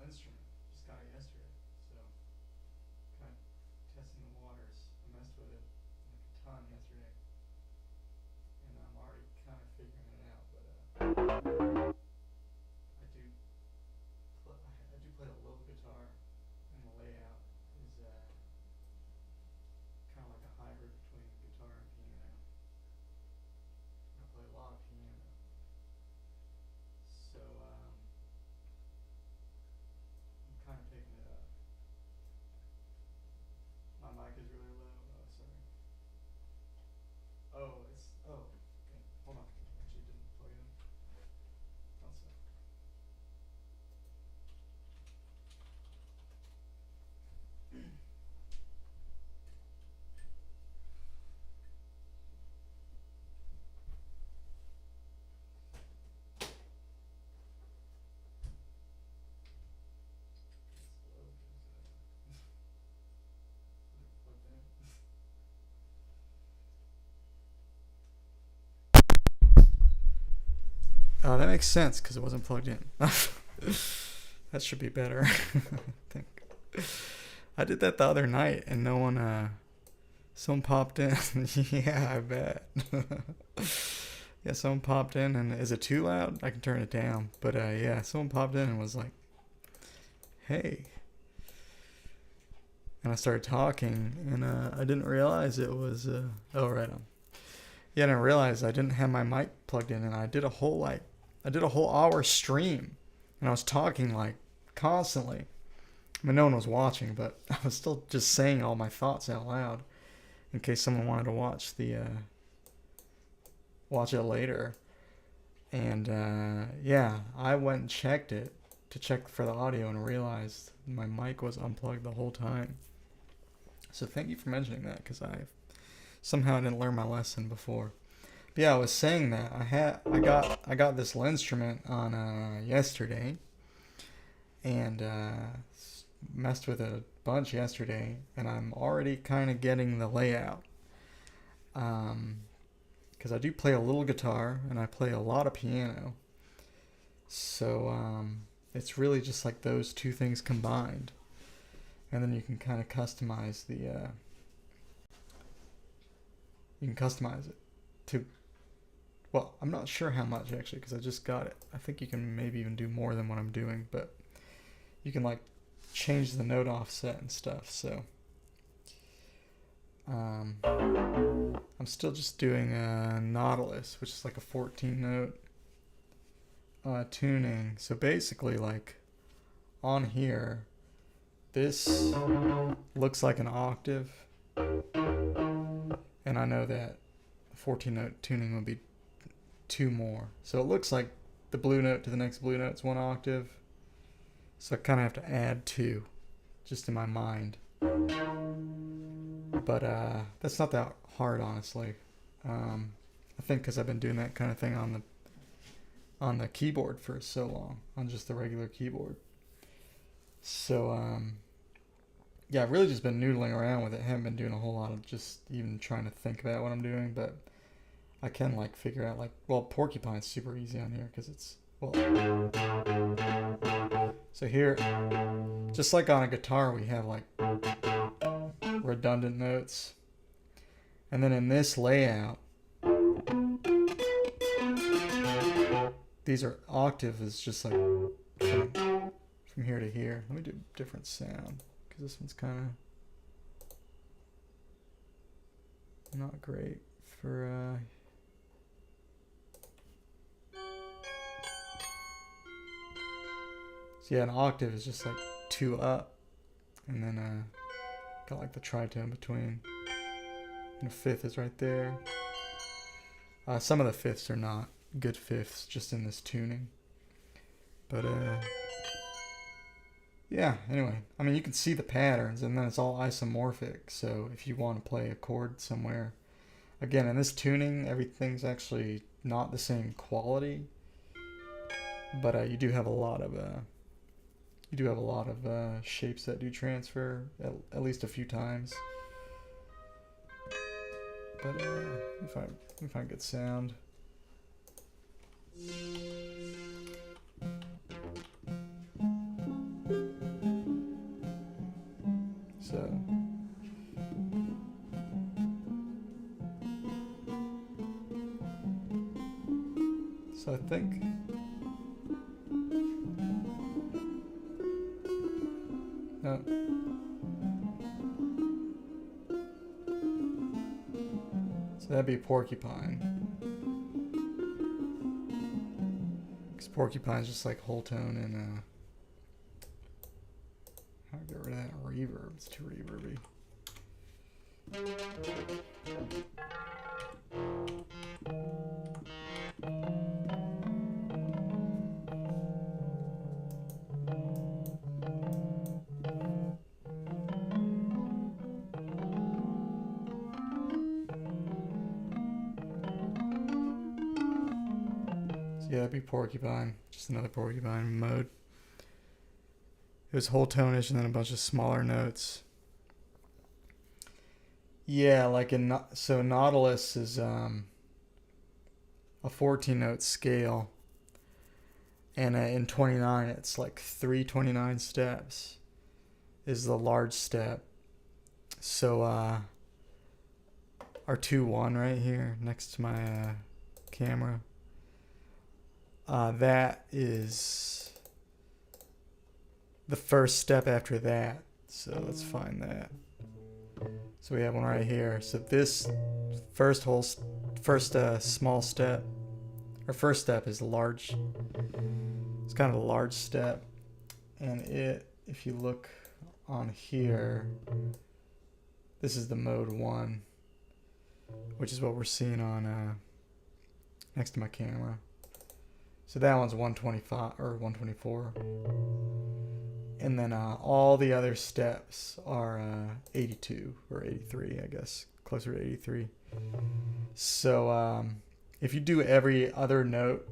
Linnstrument. Just got it yesterday, so kind of testing the waters. I messed with it like a ton yesterday, and I'm already kind of figuring it out. But I do play a little guitar, and the layout is kind of like a hybrid between guitar and piano. I play a lot of piano, so I'm kind of taking it up. My mic is really low. Oh, sorry. Oh, okay. Hold on. Actually, didn't plug it in. One sec. Oh, that makes sense because it wasn't plugged in. That should be better. I think. I did that the other night and no one, someone popped in. Yeah, I bet. Yeah, someone popped in and is it too loud? I can turn it down. But yeah, someone popped in and was like, hey. And I started talking and I didn't realize it was, oh, right on. Yeah, I didn't realize I didn't have my mic plugged in and I did a whole hour stream and I was talking like constantly. I mean, no one was watching, but I was still just saying all my thoughts out loud in case someone wanted to watch watch it later. And yeah, I went and checked it to check for the audio and realized my mic was unplugged the whole time. So thank you for mentioning that because I somehow didn't learn my lesson before. But yeah, I was saying that I got this Linnstrument on yesterday, and messed with it a bunch yesterday, and I'm already kind of getting the layout. Because I do play a little guitar and I play a lot of piano. So it's really just like those two things combined. And then you can kind of customize the, you can customize it to, well, I'm not sure how much actually, because I just got it. I think you can maybe even do more than what I'm doing, but you can like change the note offset and stuff. So I'm still just doing Nautilus, which is like a 14 note tuning. So basically, like on here, this looks like an octave, and I know that 14 note tuning would be 2 more. So it looks like the blue note to the next blue note is 1 octave. So I kind of have to add 2, just in my mind. But that's not that hard, honestly. I think because I've been doing that kind of thing on the keyboard for so long, on just the regular keyboard. So yeah, I've really just been noodling around with it. I haven't been doing a whole lot of just even trying to think about what I'm doing, but I can like figure out like, well, Porcupine's super easy on here because it's, well, so here, just like on a guitar, we have like redundant notes, and then in this layout, these are octave is just like from here to here. Let me do a different sound because this one's kind of not great for so yeah, an octave is just like 2 up, and then got like the tritone between, and the fifth is right there. Some of the fifths are not good fifths, just in this tuning, but yeah, anyway, I mean, you can see the patterns, and then it's all isomorphic, so if you want to play a chord somewhere, again, in this tuning, everything's actually not the same quality, but you do have a lot of shapes that do transfer at least a few times. But if I find good sound. So I think no. So that'd be Porcupine. Because Porcupine's just like whole tone and how do I get rid of that reverb? It's too reverby. Yeah, that'd be Porcupine. Just another Porcupine mode. It was whole tone-ish and then a bunch of smaller notes. Yeah, like so Nautilus is a 14-note scale, and in 29 it's like 329 steps is the large step. So our 2-1 right here next to my camera. That is the first step after that. So let's find that. So we have one right here. So this first small step, or first step is large. It's kind of a large step, and if you look on here, this is the mode 1, which is what we're seeing on next to my camera. So that one's 125 or 124. And then all the other steps are 82 or 83, I guess, closer to 83. So if you do every other note,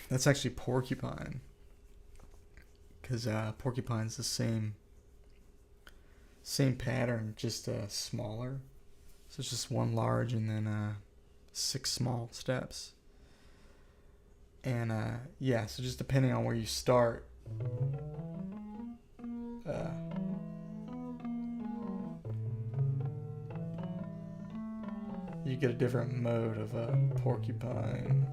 that's actually Porcupine, because Porcupine's the same pattern, just smaller. So it's just one large and then 6 small steps. And yeah, so just depending on where you start, you get a different mode of porcupine.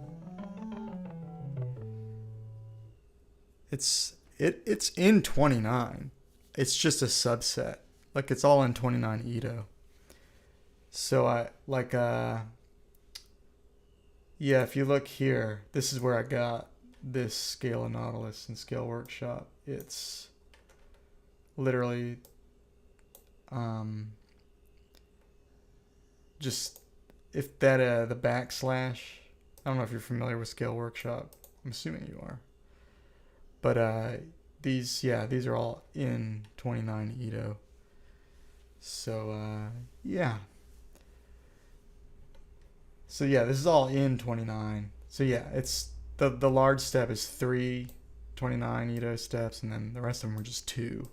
It's in 29. It's just a subset. Like, it's all in 29 Edo. So I like yeah, if you look here, this is where I got this scale of Nautilus and Scale Workshop. It's literally just if that the backslash, I don't know if you're familiar with Scale Workshop. I'm assuming you are. But these are all in 29 Edo. So yeah. So yeah, this is all in 29. So yeah, it's the large step is 3 29 Edo steps, and then the rest of them were just 2.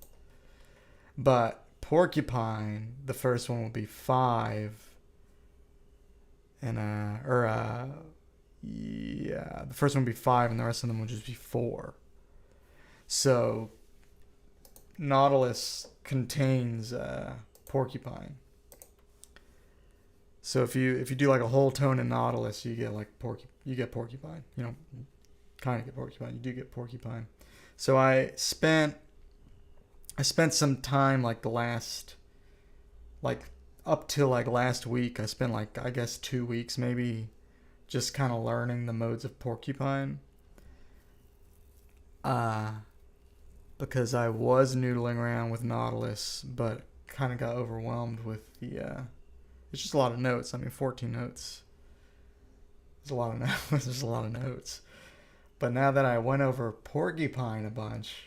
But porcupine, the first one will be 5, and yeah, the first one will be 5, and the rest of them will just be 4. So Nautilus contains porcupine. So if you do like a whole tone in Nautilus, you get like porcupine. You know, kind of get porcupine. You do get porcupine. So I spent some time like up till like last week. I spent like, I guess, 2 weeks maybe just kind of learning the modes of porcupine. Because I was noodling around with Nautilus, but kind of got overwhelmed with the it's just a lot of notes. I mean, 14 notes. There's a lot of notes. There's a lot of notes. But now that I went over porcupine a bunch,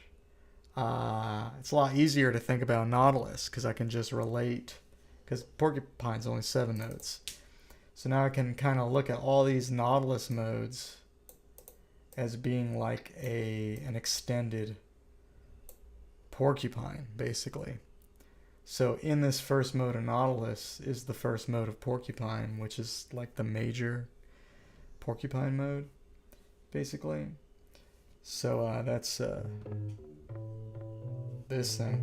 it's a lot easier to think about Nautilus because I can just relate. Because porcupine's only 7 notes. So now I can kind of look at all these Nautilus modes as being like an extended porcupine, basically. So in this first mode of Nautilus is the first mode of porcupine, which is like the major porcupine mode, basically. So that's this thing.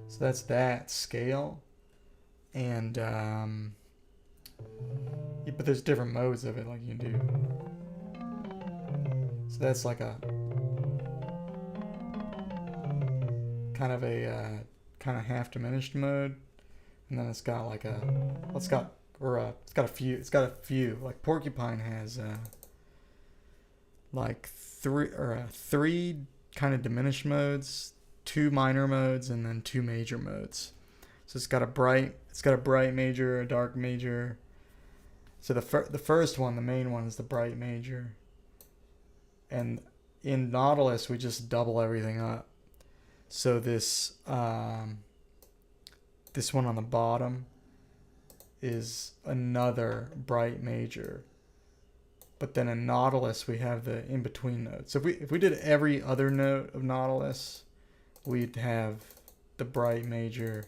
So that's that scale. And yeah, but there's different modes of it, like you can do. So that's like a kind of half diminished mode, and then it's got like it's got a few. Like porcupine has like 3 kind of diminished modes, 2 minor modes, and then 2 major modes. So it's got a bright major, a dark major. So the first one, the main one, is the bright major. And in Nautilus, we just double everything up. So this this one on the bottom is another bright major. But then in Nautilus, we have the in-between notes. So if we did every other note of Nautilus, we'd have the bright major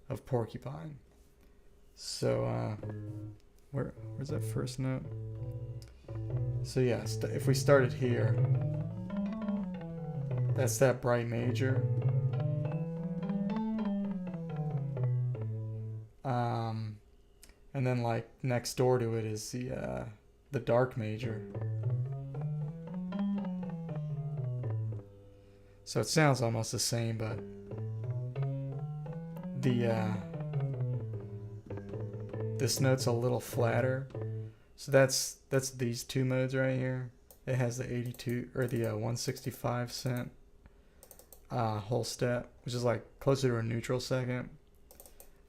of porcupine. So where's that first note? So yeah, if we started here, that's that bright major. And then like next door to it is the dark major. So it sounds almost the same, but this note's a little flatter. So that's these 2 modes right here. It has the 82 or the 165 cent whole step, which is like closer to a neutral second.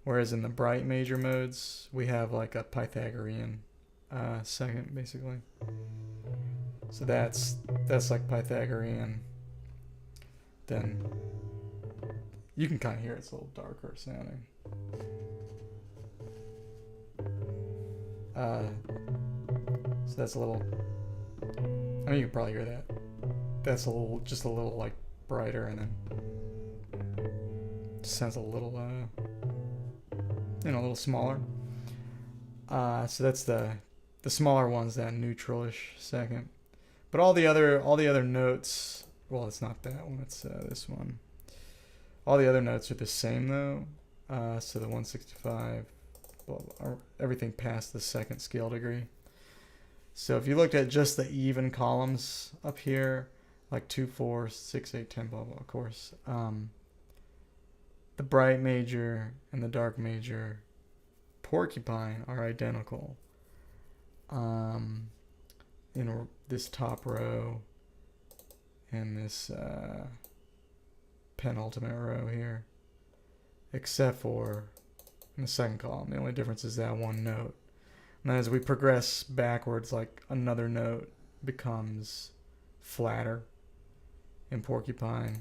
Whereas in the bright major modes, we have like a Pythagorean second, basically. So that's like Pythagorean. Then you can kind of hear it's a little darker sounding. So that's a little, I mean, you can probably hear that. That's a little, just a little like brighter, and then sounds a little, you know, a little smaller. So that's the smaller one's that neutral-ish second. But all the other notes, well, it's not that one, it's this one. All the other notes are the same though. So the 165, well, everything past the second scale degree. So if you looked at just the even columns up here, like 2, 4, 6, 8, 10, blah, blah, of course. The bright major and the dark major porcupine are identical. In this top row and this penultimate row here, except for in the second column. The only difference is that one note. And as we progress backwards, like another note becomes flatter in porcupine,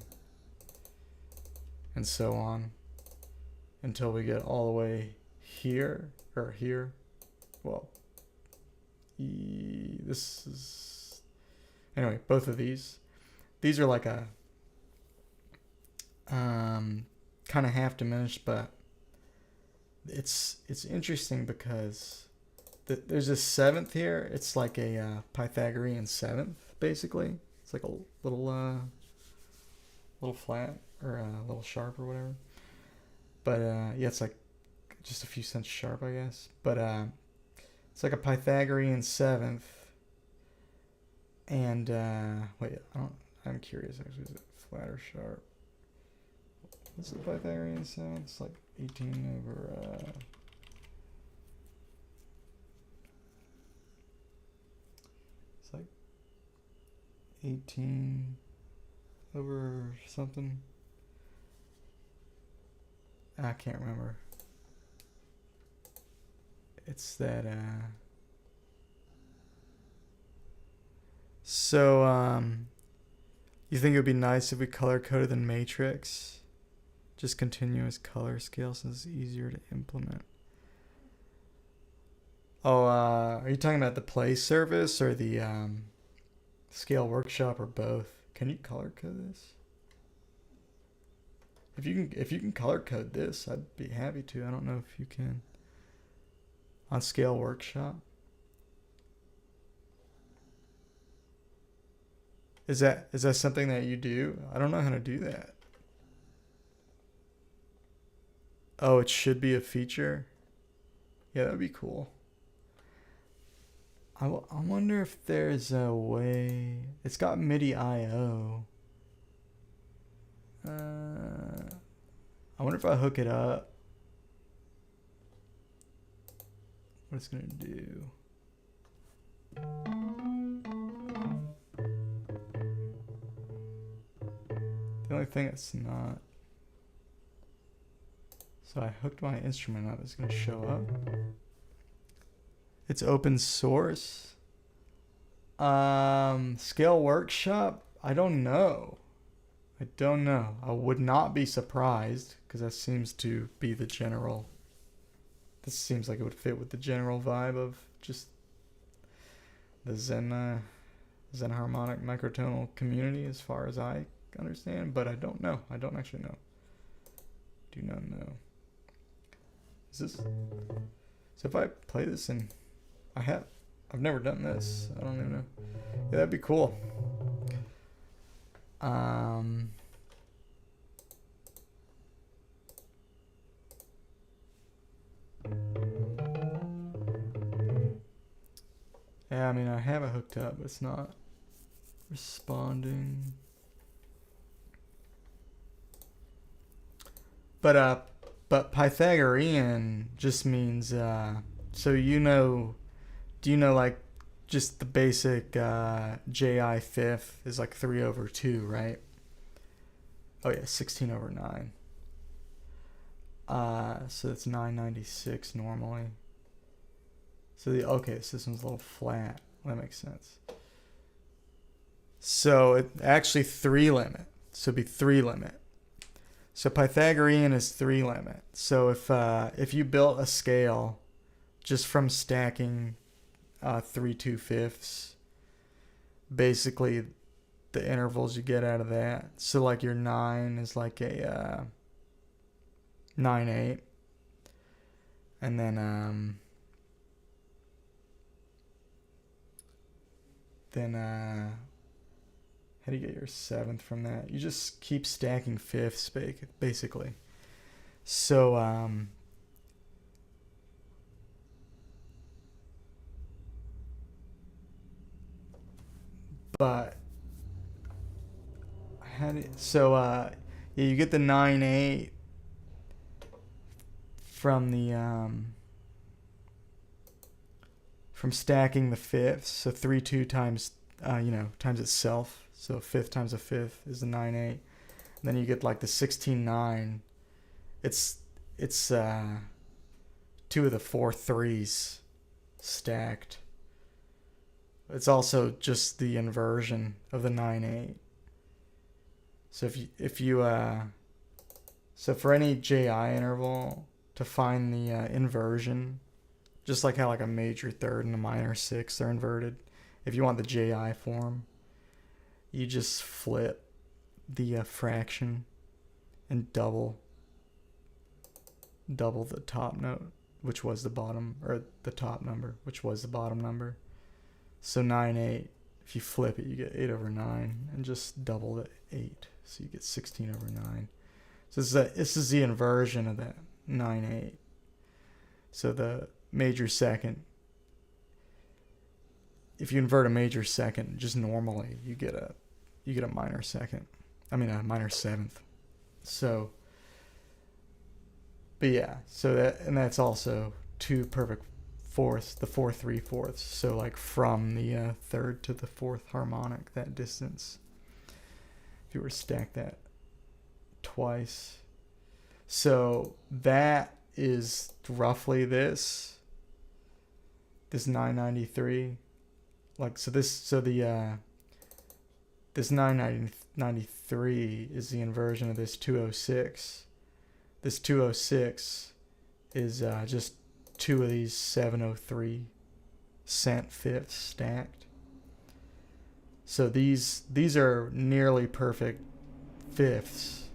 and so on, until we get all the way here, or here. Well, this is, anyway, both of these are like a kind of half diminished, but it's interesting because there's a seventh here. It's like a Pythagorean seventh, basically. It's like a little flat, or a little sharp, or whatever. But yeah, it's like just a few cents sharp, I guess. But it's like a Pythagorean seventh. And wait, I'm curious actually. Is it flat or sharp? What's the Pythagorean seventh? It's like 18 over. It's like 18 over something. I can't remember. It's that so you think it would be nice if we color coded the matrix, just continuous color scale, since it's easier to implement? Oh, are you talking about the play service or the scale workshop, or both? Can you color code this? If you can color code this, I'd be happy to. I don't know if you can on Scale Workshop. Is that something that you do? I don't know how to do that. Oh, it should be a feature. Yeah, that would be cool. I wonder if there's a way. It's got MIDI I/O. I wonder if I hook it up, what it's gonna do. The only thing it's not. So I hooked my instrument up. It's gonna show up. It's open source. Scale Workshop. I don't know. I would not be surprised, because that seems to be the general. This seems like it would fit with the general vibe of just the XENHARMONIC microtonal community, as far as I understand. But I don't know. I don't actually know. Do not know. Is this? So if I play this and I've never done this. I don't even know. Yeah, that'd be cool. Yeah, I mean, I have it hooked up, but it's not responding. But Pythagorean just means so do you know like just the basic JI fifth is like 3 over 2, right? Oh yeah, 16 over 9. So that's 996 normally. So this one's a little flat. That makes sense. So it actually 3 limit. So it'd be 3 limit. So Pythagorean is 3 limit. So if you built a scale just from stacking 3/2/5. Basically, the intervals you get out of that. So like your 9 is like a 9/8, and then how do you get your 7th from that? You just keep stacking 5ths basically. So but yeah, you get the 9/8 from the from stacking the 5ths. So 3/2 times times itself. So 5th times a 5th is the 9/8. Then you get like the 16/9. It's 2 of the 4 3s stacked. It's also just the inversion of the 9/8. So so for any JI interval, to find the inversion, just like how like a major third and a minor 6th are inverted, if you want the JI form, you just flip the fraction and double the top note, which was the bottom, or the top number, which was the bottom number. So 9/8, if you flip it, you get 8/9, and just double the 8, so you get 16/9. So this is the inversion of that 9/8. So the major second, if you invert a major second just normally, you get a minor second. I mean a minor 7th. So, but yeah, so that's also 2 perfect fourths, the 4 3/4. So like from the 3rd to the 4th harmonic, that distance, if you were to stack that twice. So that is roughly this 993. Like, so this 993 is the inversion of this 206. This 206 is just 2 of these 703 cent 5ths stacked. So these are nearly perfect 5ths.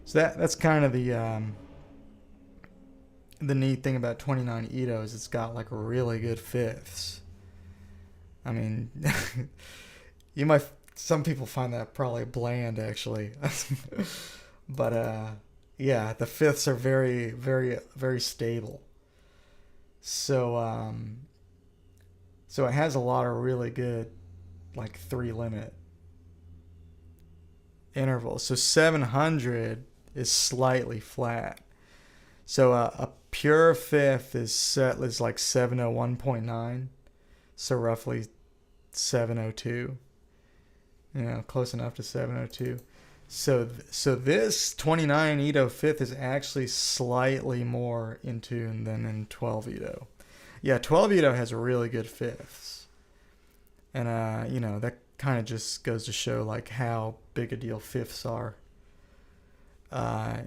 So that's kind of the neat thing about 29 Ito is it's got like really good 5ths. I mean, some people find that probably bland actually. But yeah, the 5ths are very, very, very stable. So so it has a lot of really good like 3 limit intervals. So 700 is slightly flat. So a pure 5th is like 701.9. So roughly 702. Close enough to 702. So this 29 Ito 5th is actually slightly more in tune than in 12 Ito. Yeah, 12 Ito has really good 5ths. And that kind of just goes to show like how big a deal 5ths are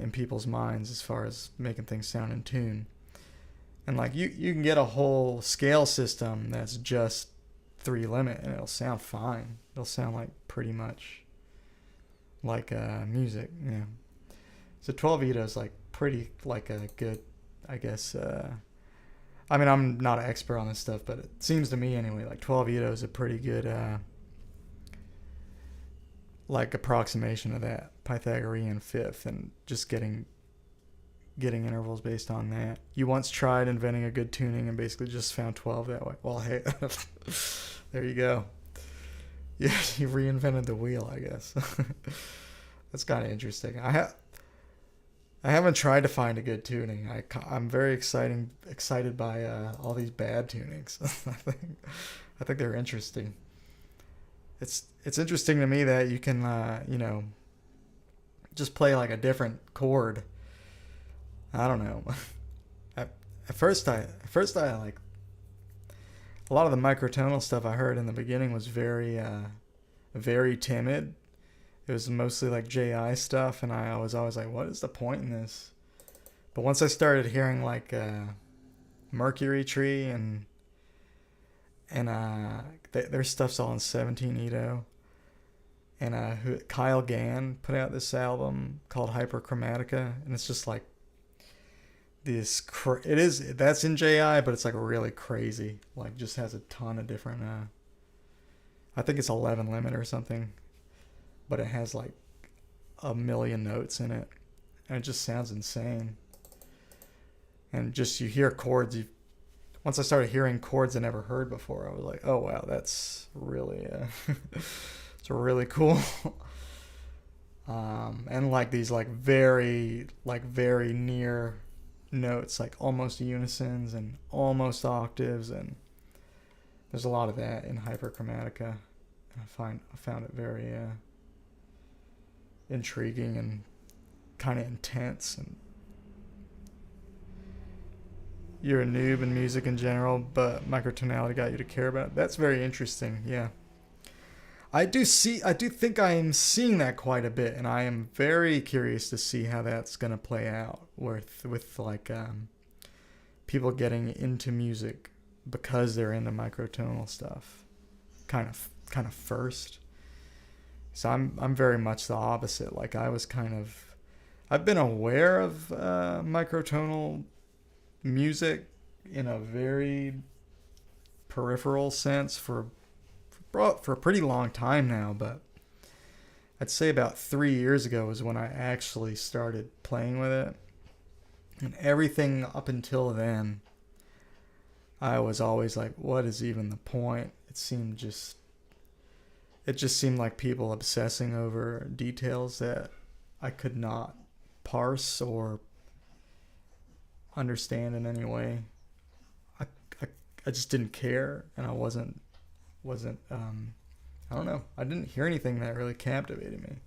in people's minds as far as making things sound in tune. And like you can get a whole scale system that's just 3 limit and it'll sound fine. It'll sound like pretty much like music. Yeah. So 12 Ito is like pretty like a good, I guess. I mean, I'm not an expert on this stuff, but it seems to me anyway like 12 Ito is a pretty good like approximation of that Pythagorean 5th, and just getting intervals based on that. You once tried inventing a good tuning and basically just found 12 that way. Well, hey, there you go. Yeah, you reinvented the wheel, I guess. That's kind of interesting. I haven't tried to find a good tuning. I'm very excited by all these bad tunings. I think they're interesting. It's interesting to me that you can just play like a different chord. I don't know. At first I like a lot of the microtonal stuff I heard in the beginning was very very timid. It was mostly like JI stuff, and I was always like, what is the point in this? But once I started hearing like Mercury Tree and and their stuff's all in 17 Edo. And Kyle Gann put out this album called Hyperchromatica, and it's just like this. That's in JI, but it's like really crazy. Like, just has a ton of different. I think it's 11 limit or something, but it has like a million notes in it, and it just sounds insane. And just you hear chords. Once I started hearing chords I never heard before, I was like, oh wow, that's really. It's really cool. And like these like very near notes, like almost unisons and almost octaves, and there's a lot of that in Hyperchromatica. And I found it very intriguing and kind of intense. And you're a noob in music in general, but microtonality got you to care about it. That's very interesting. Yeah. I do think I am seeing that quite a bit, and I am very curious to see how that's gonna play out with like people getting into music because they're into microtonal stuff, kind of first. So I'm very much the opposite. Like I've been aware of microtonal music in a very peripheral sense for a pretty long time now, but I'd say about 3 years ago was when I actually started playing with it. And everything up until then, I was always like, what is even the point? It just seemed like people obsessing over details that I could not parse or understand in any way. I just didn't care, and I wasn't I don't know, I didn't hear anything that really captivated me.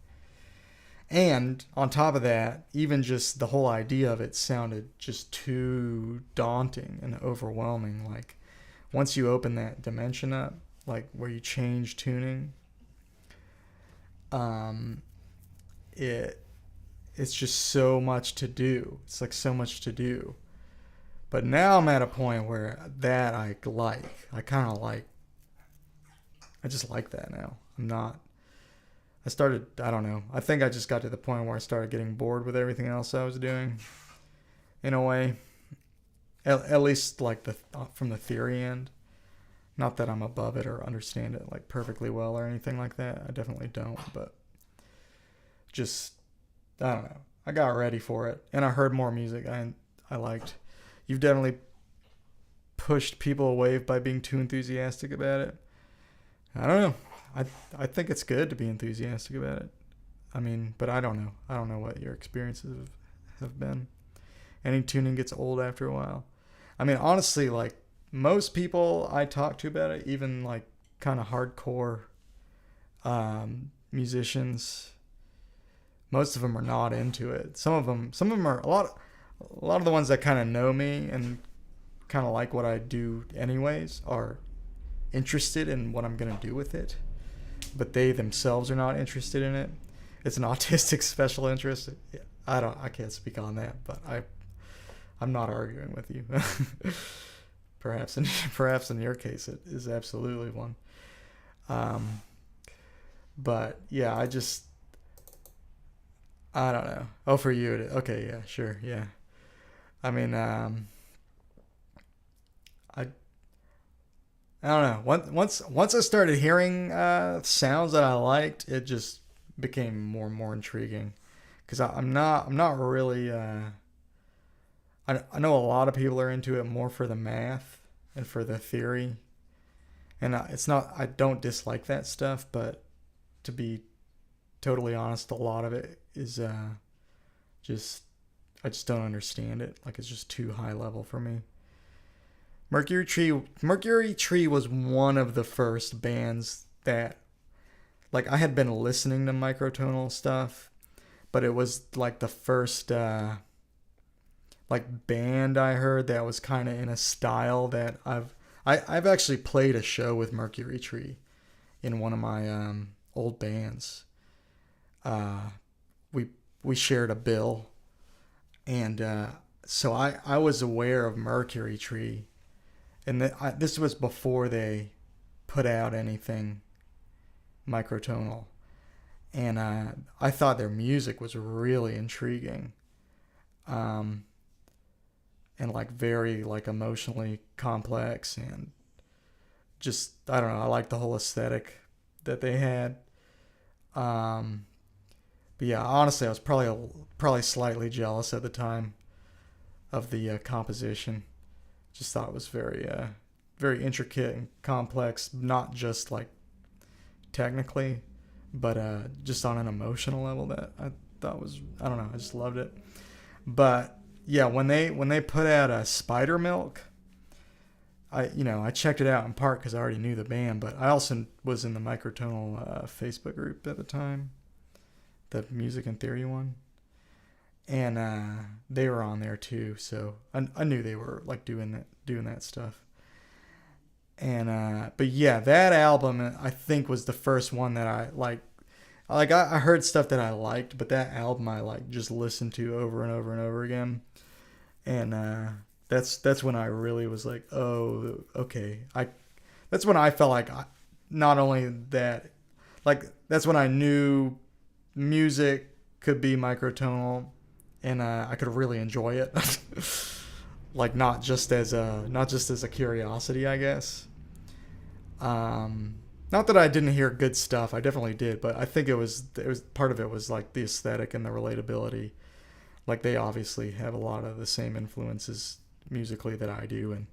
And on top of that, even just the whole idea of it sounded just too daunting and overwhelming. Like once you open that dimension up, like where you change tuning, it's just so much to do. It's like so much to do. But now I'm at a point where that I just like that now. I don't know. I think I just got to the point where I started getting bored with everything else I was doing, in a way. At least like from the theory end. Not that I'm above it or understand it like perfectly well or anything like that. I definitely don't. But just, I don't know. I got ready for it, and I heard more music I liked. You've definitely pushed people away by being too enthusiastic about it. I don't know. I think it's good to be enthusiastic about it. I mean, but I don't know. I don't know what your experiences have been. Any tuning gets old after a while. I mean, honestly, like most people I talk to about it, even like kind of hardcore musicians, most of them are not into it. Some of them are a lot of the ones that kind of know me and kind of like what I do anyways are interested in what I'm going to do with it, but they themselves are not interested in it. It's an autistic special interest. I can't speak on that, but I'm not arguing with you. perhaps in your case it is absolutely one. But yeah, I don't know. Oh, for you it is. Okay, yeah, sure, yeah. I mean, I don't know. Once I started hearing sounds that I liked, it just became more and more intriguing. Because I'm not really. I know a lot of people are into it more for the math and for the theory, and it's not. I don't dislike that stuff, but to be totally honest, a lot of it is just I just don't understand it. Like it's just too high level for me. Mercury Tree was one of the first bands that, like, I had been listening to microtonal stuff, but it was like the first like band I heard that was kind of in a style that I've actually played a show with Mercury Tree in one of my old bands. We shared a bill, and so I was aware of Mercury Tree And this was before they put out anything microtonal. And I thought their music was really intriguing. And like very like emotionally complex, and just, I don't know, I like the whole aesthetic that they had. But yeah, honestly, I was probably slightly jealous at the time of the composition. Just thought it was very intricate and complex, not just like technically, but just on an emotional level that I thought was, I don't know, I just loved it. But yeah, when they put out a Spider Milk, I checked it out in part because I already knew the band, but I also was in the Microtonal Facebook group at the time, the Music and Theory one, and they were on there too, so I knew they were like doing that stuff. And but yeah, that album I think was the first one that I like. I heard stuff that I liked, but that album I like just listened to over and over and over again, and that's when I really was like, oh, okay. That's when I felt like not only that, like that's when I knew music could be microtonal, and I could really enjoy it, like not just as a curiosity, I guess. Not that I didn't hear good stuff. I definitely did, but I think it was part of it was like the aesthetic and the relatability. Like they obviously have a lot of the same influences musically that I do, and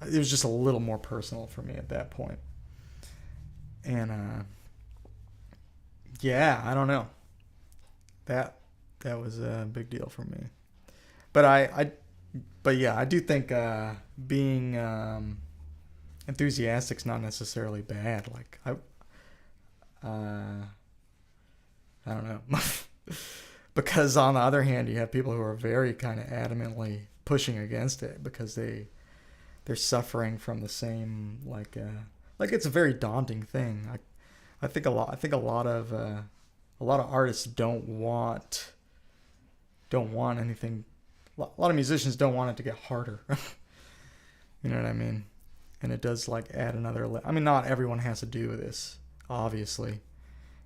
it was just a little more personal for me at that point. And yeah, I don't know. That was a big deal for me. But but yeah, I do think being enthusiastic's not necessarily bad. Like I don't know. Because on the other hand, you have people who are very kind of adamantly pushing against it because they're suffering from the same like it's a very daunting thing. I think a lot of artists don't want anything. A lot of musicians don't want it to get harder. You know what I mean? And it does like add another. I mean, not everyone has to do this, obviously,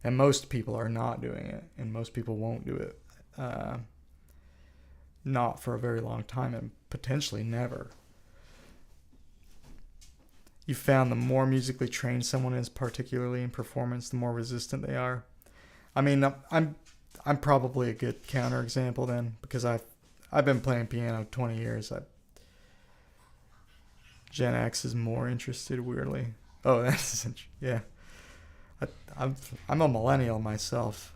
and most people are not doing it, and most people won't do it, not for a very long time, and potentially never. You found the more musically trained someone is, particularly in performance, the more resistant they are. I mean, I'm probably a good counterexample then, because I've been playing piano 20 years. Gen X is more interested, weirdly. Oh, that's yeah. I'm a millennial myself,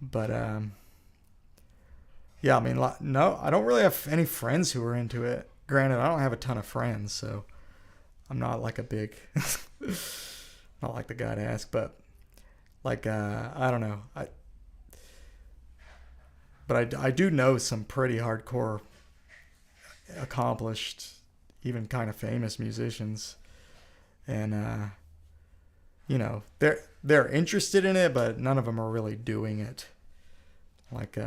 but yeah. I mean, no, I don't really have any friends who are into it. Granted, I don't have a ton of friends, so I'm not like a big, not like the guy to ask, but like I don't know. But I do know some pretty hardcore, accomplished, even kind of famous musicians, and they're interested in it, but none of them are really doing it. Like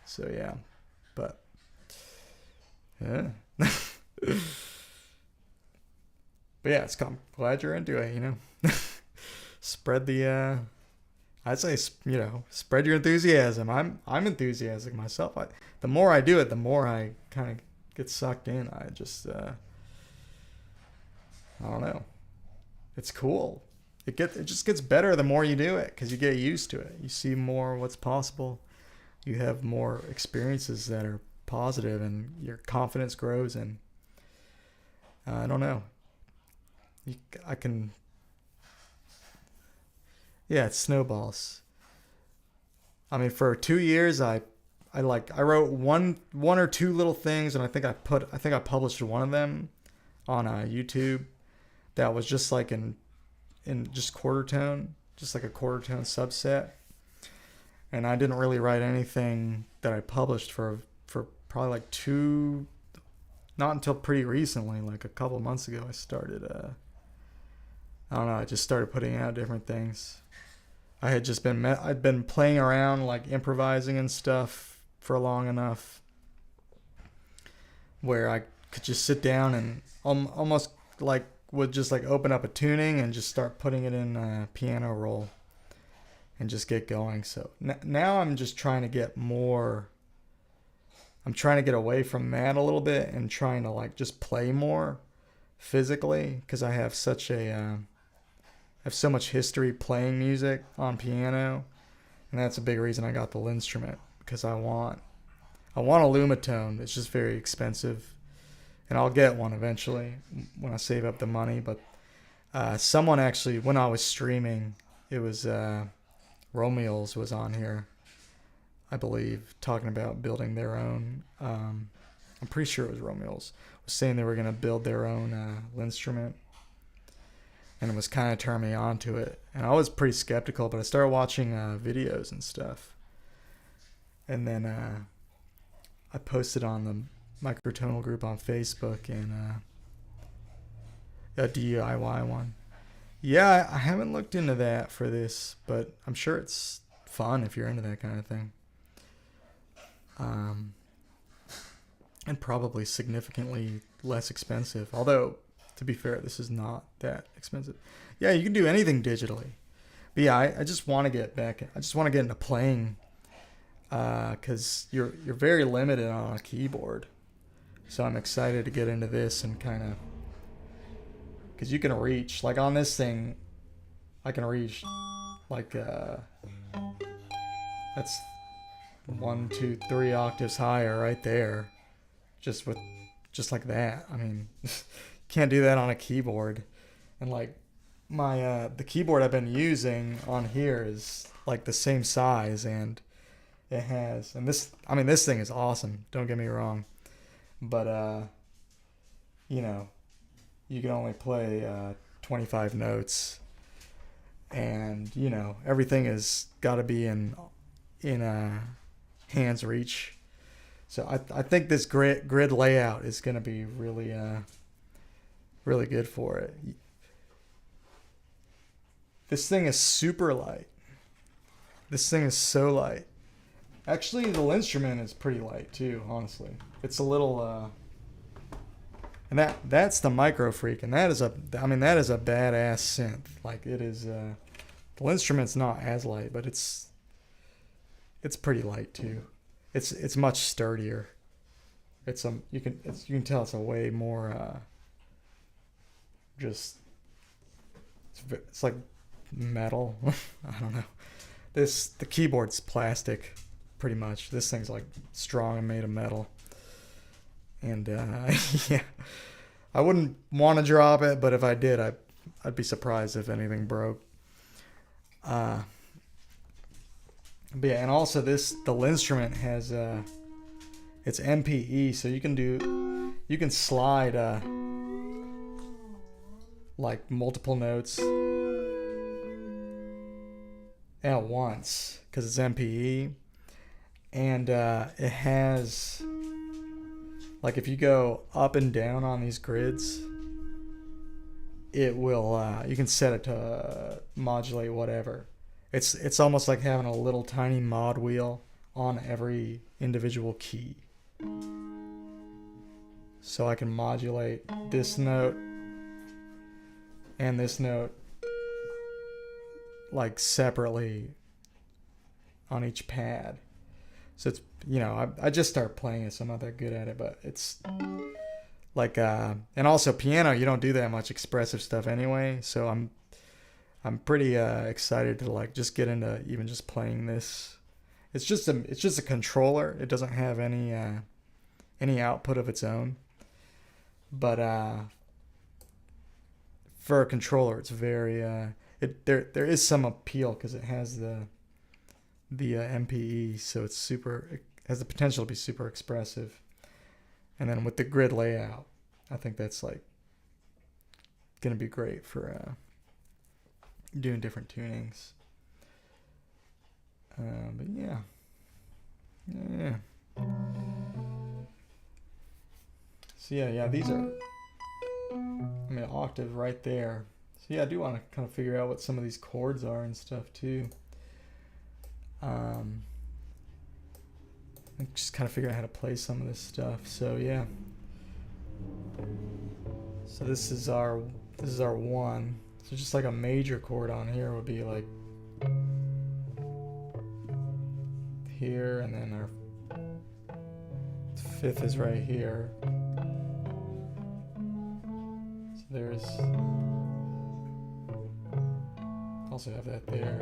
so yeah, but yeah. But yeah, I'm glad you're into it. Spread the I'd say spread your enthusiasm. I'm enthusiastic myself. The more I do it, the more I kind of get sucked in. I just I don't know. It's cool. It just gets better the more you do it because you get used to it. You see more what's possible. You have more experiences that are positive, and your confidence grows. And I don't know. I can. Yeah, it snowballs. I mean, for 2 years, I wrote one or two little things, and I think I published one of them on YouTube. That was just like in just quarter tone, just like a quarter tone subset. And I didn't really write anything that I published for probably like not until pretty recently, like a couple of months ago. I started I don't know, I just started putting out different things. I'd been playing around, like improvising and stuff for long enough where I could just sit down and almost like would just like open up a tuning and just start putting it in a piano roll and just get going. So now I'm just trying to get more. I'm trying to get away from that a little bit and trying to like just play more physically, because I have such a I have so much history playing music on piano, and that's a big reason I got the Linnstrument, because I want a Lumitone. It's just very expensive, and I'll get one eventually when I save up the money. But someone actually, when I was streaming, it was Romeo's was on here, I believe, talking about building their own. I'm pretty sure it was Romeo's. Was saying they were going to build their own Linnstrument, and it was kind of turning me on to it. And I was pretty skeptical, but I started watching videos and stuff. And then I posted on the MICROTONAL group on Facebook, and a DIY one. Yeah, I haven't looked into that for this, but I'm sure it's fun if you're into that kind of thing. And probably significantly less expensive. Although, to be fair, this is not that expensive. Yeah, you can do anything digitally. But yeah, I just want to get back. I just want to get into playing, because you're very limited on a keyboard. So I'm excited to get into this and kind of, because you can reach, like on this thing, I can reach like that's 1, 2, 3 octaves higher right there, just like that. I mean, can't do that on a keyboard. And like my the keyboard I've been using on here is like the same size, and it has, and this, I mean, this thing is awesome, don't get me wrong, but you know, you can only play 25 notes, and you know, everything has got to be in hand's reach. So I think this grid layout is going to be really really good for it. This thing is super light. This thing is so light. Actually, the Linnstrument is pretty light too, honestly. It's a little and that's the Micro Freak, and that is a badass synth. Like, it is the Linnstrument's not as light, but it's pretty light too. It's much sturdier. You can tell it's a way more just it's like metal. I don't know. The keyboard's plastic pretty much. This thing's like strong and made of metal. And yeah, I wouldn't want to drop it, but if I did, I'd be surprised if anything broke. But yeah, and also the Linnstrument has it's MPE, so you can slide like multiple notes at once, because it's MPE, and it has, like, if you go up and down on these grids, it will you can set it to modulate whatever. It's almost like having a little tiny mod wheel on every individual key. So I can modulate this note and this note like separately on each pad. So it's, you know, I just started playing it, so I'm not that good at it, but it's like and also piano, you don't do that much expressive stuff anyway, so I'm pretty excited to like just get into even just playing this. It's just a controller. It doesn't have any output of its own, but for a controller, it's very there is some appeal because it has the MPE, so it has the potential to be super expressive. And then with the grid layout, I think that's like gonna be great for doing different tunings. But yeah. So yeah, these are, I mean, octave right there. So yeah, I do want to kind of figure out what some of these chords are and stuff too. And just kind of figure out how to play some of this stuff. So yeah, So this is our one. So just like a major chord on here would be like here, and then our fifth is right here. So there's also have that there.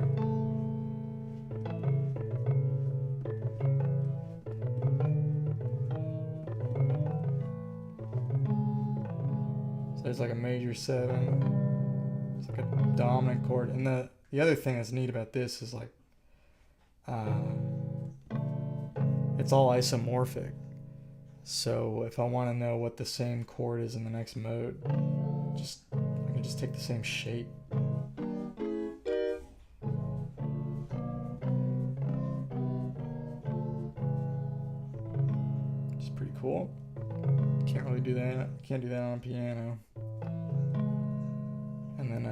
So there's like a major 7. It's like a dominant chord. And the other thing that's neat about this is like it's all isomorphic. So if I want to know what the same chord is in the next mode, I can just take the same shape. Which is pretty cool. Can't really do that. Can't do that on a piano. And then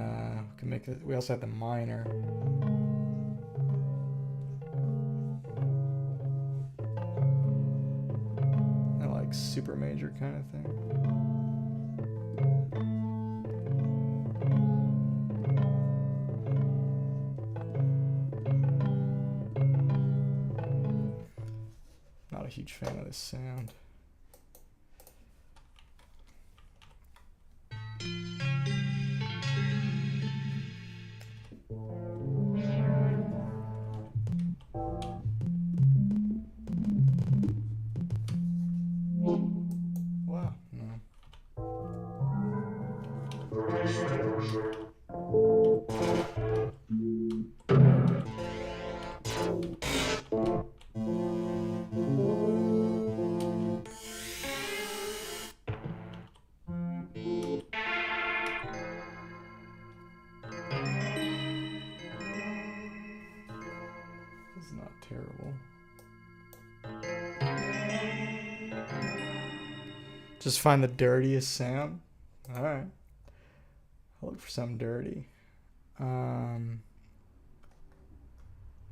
we can make it. We also have the minor. That like super major kind of thing. Not a huge fan of this sound. Wow, no. This is not terrible. Just find the dirtiest sound. All right. I'll look for something dirty.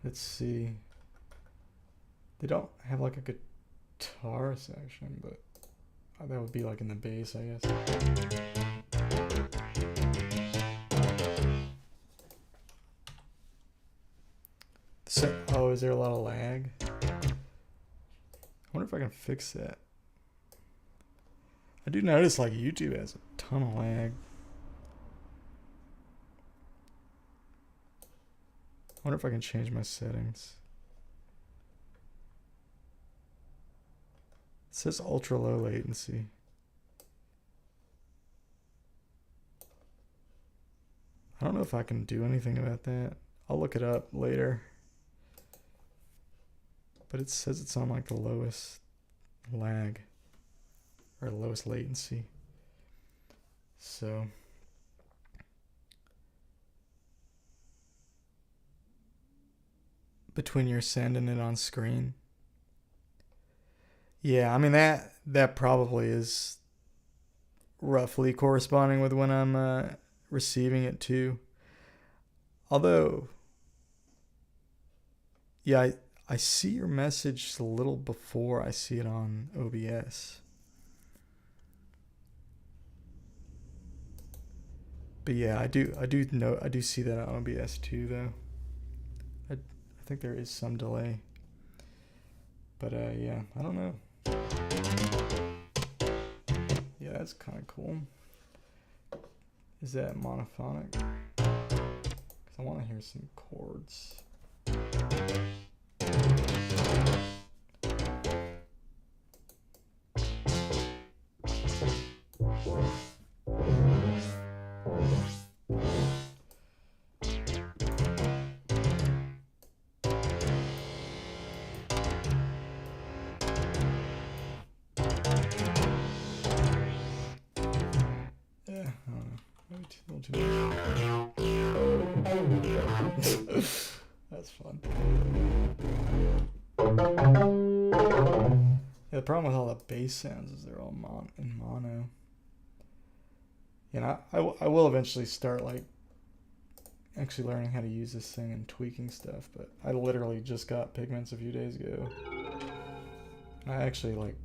Let's see. They don't have like a guitar section, but that would be like in the bass, I guess. So, oh, is there a lot of lag? I wonder if I can fix that. I do notice like YouTube has a ton of lag. I wonder if I can change my settings. It says ultra low latency. I don't know if I can do anything about that. I'll look it up later. But it says it's on like the lowest lag. Or lowest latency. So between your sending it on screen. Yeah, I mean that probably is roughly corresponding with when I'm receiving it too. Although, yeah, I see your message a little before I see it on OBS. But yeah, I do see that on OBS too, though. I think there is some delay. But yeah, I don't know. Yeah, that's kind of cool. Is that monophonic? Because I want to hear some chords. That's fun. Yeah, the problem with all the bass sounds is they're all in mono. You know, I will eventually start like actually learning how to use this thing and tweaking stuff, but I literally just got Pigments a few days ago. I actually like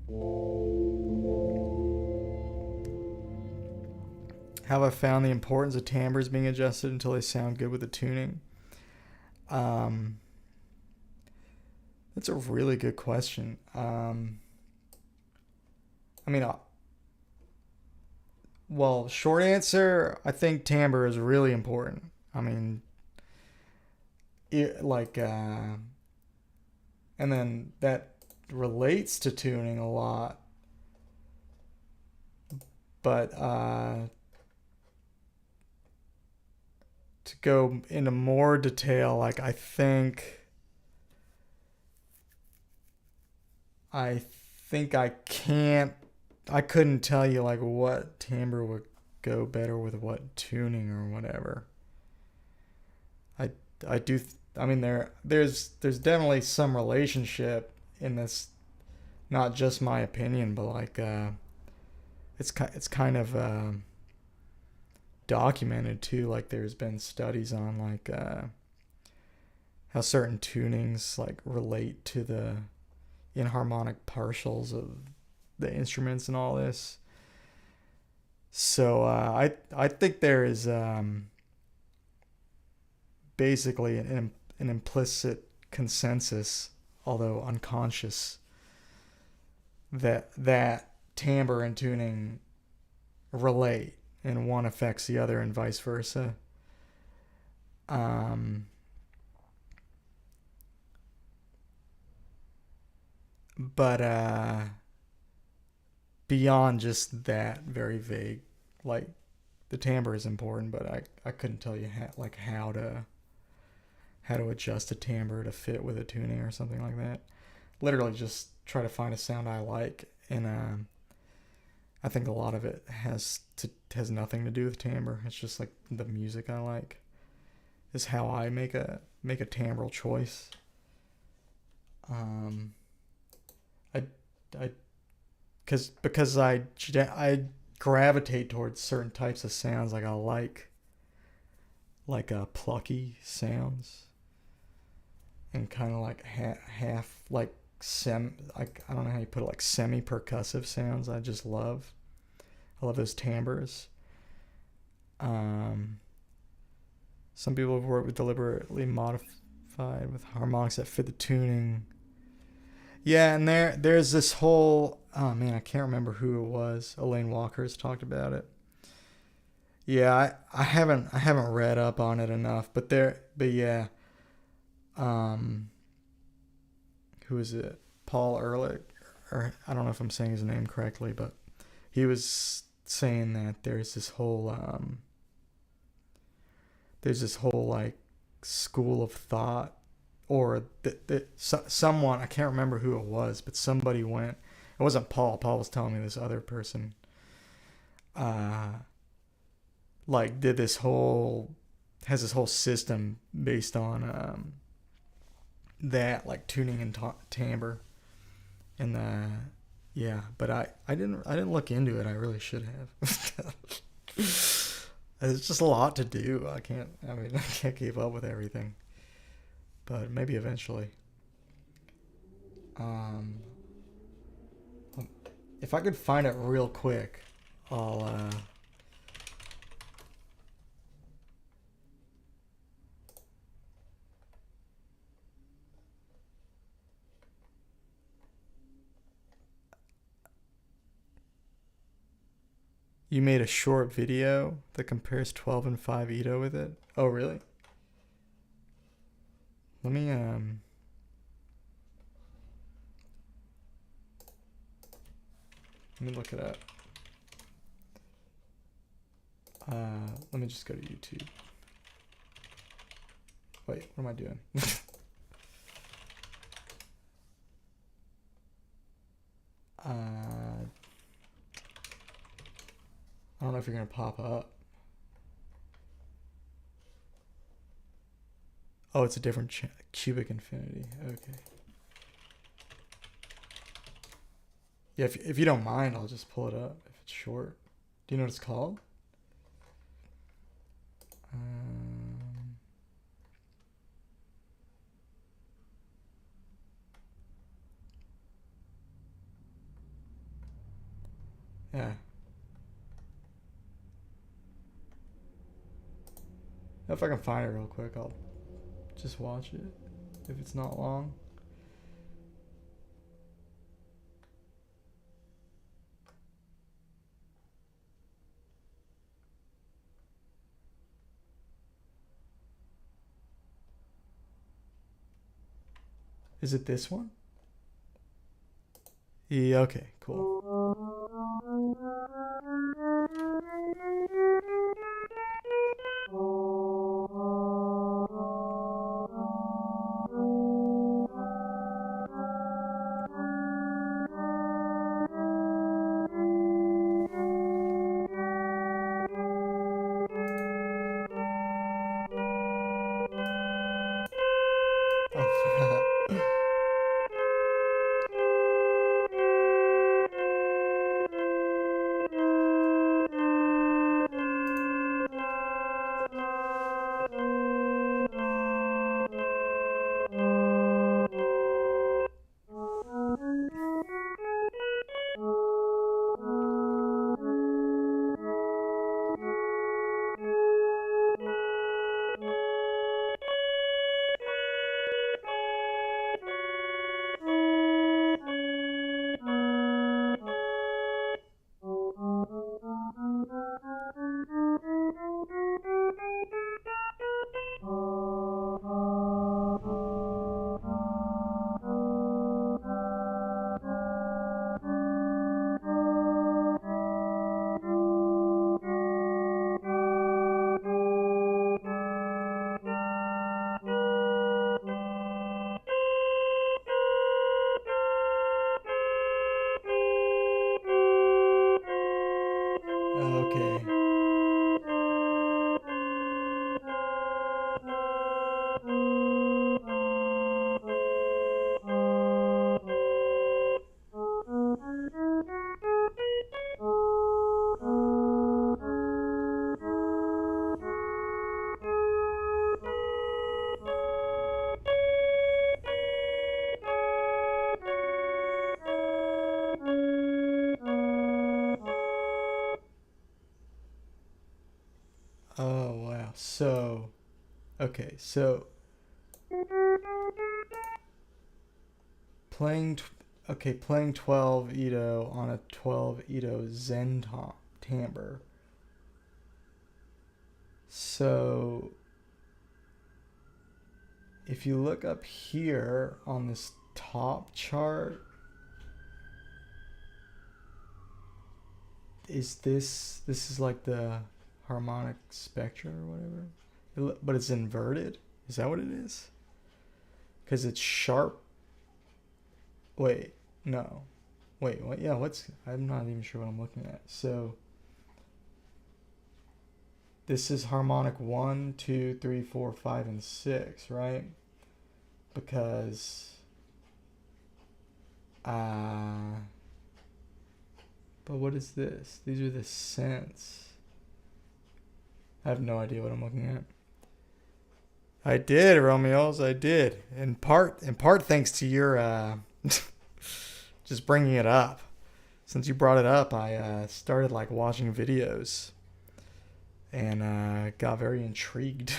have I found the importance of timbres being adjusted until they sound good with the tuning? That's a really good question. I mean, well, short answer, I think timbre is really important. I mean, and then that relates to tuning a lot, but to go into more detail, like I couldn't tell you like what timbre would go better with what tuning or whatever. I mean there's definitely some relationship in this, not just my opinion, but like it's kind of documented too. Like there's been studies on like how certain tunings like relate to the enharmonic partials of the instruments and all this. So I think there is basically an implicit consensus, although unconscious, that timbre and tuning relate and one affects the other and vice versa. But beyond just that very vague, like the timbre is important, but I couldn't tell you how to adjust a timbre to fit with a tuning or something like that. Literally just try to find a sound I like, and I think a lot of it has nothing to do with timbre. It's just like the music I like is how I make a timbral choice. Because I gravitate towards certain types of sounds. Like I like plucky sounds and kind of like half like like I don't know how you put it, like semi percussive sounds. I love those timbres. Some people have worked with deliberately modified with harmonics that fit the tuning. Yeah, and there's this whole, oh man, I can't remember who it was. Elaine Walker's talked about it. Yeah, I haven't read up on it enough, but yeah. Who is it? Paul Ehrlich, or I don't know if I'm saying his name correctly, but he was saying that there's this whole like school of thought, or someone, I can't remember who it was, but somebody went. It wasn't Paul. Paul was telling me this other person. Like has this whole system based on that, like tuning and timbre, and yeah. But I didn't look into it. I really should have. It's just a lot to do. I can't keep up with everything. But maybe eventually. If I could find it real quick, I'll You made a short video that compares 12 and 5 Ito with it? Oh, really? Let me look it up. Let me just go to YouTube. Wait, what am I doing? I don't know if you're gonna pop up. Oh, it's a different cubic infinity. Okay. Yeah, if you don't mind, I'll just pull it up if it's short. Do you know what it's called? Yeah. If I can find it real quick, I'll just watch it if it's not long. Is it this one? Yeah, okay, cool. Okay. Oh wow. So, okay, so playing playing 12 Ito on a 12 Ito Zen timbre. So if you look up here on this top chart, this is like the harmonic spectra or whatever, but it's inverted. Is that what it is? Because it's sharp. Wait, no. Wait, what? Yeah, I'm not even sure what I'm looking at. So this is harmonic 1, 2, 3, 4, 5, and 6, right? Because but what is this? These are the cents. I have no idea what I'm looking at. I did, Romeos. I did. In part thanks to your just bringing it up. Since you brought it up, I started like watching videos and got very intrigued.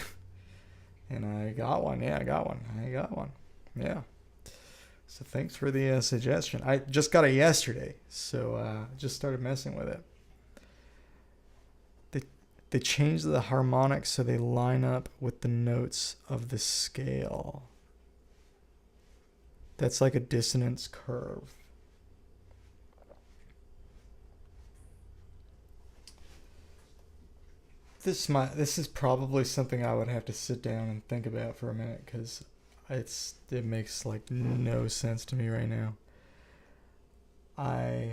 And I got one. Yeah, I got one. Yeah. So thanks for the suggestion. I just got it yesterday, so just started messing with it. They changed the harmonics so they line up with the notes of the scale. That's like a dissonance curve. This is probably something I would have to sit down and think about for a minute, because it makes like no sense to me right now. I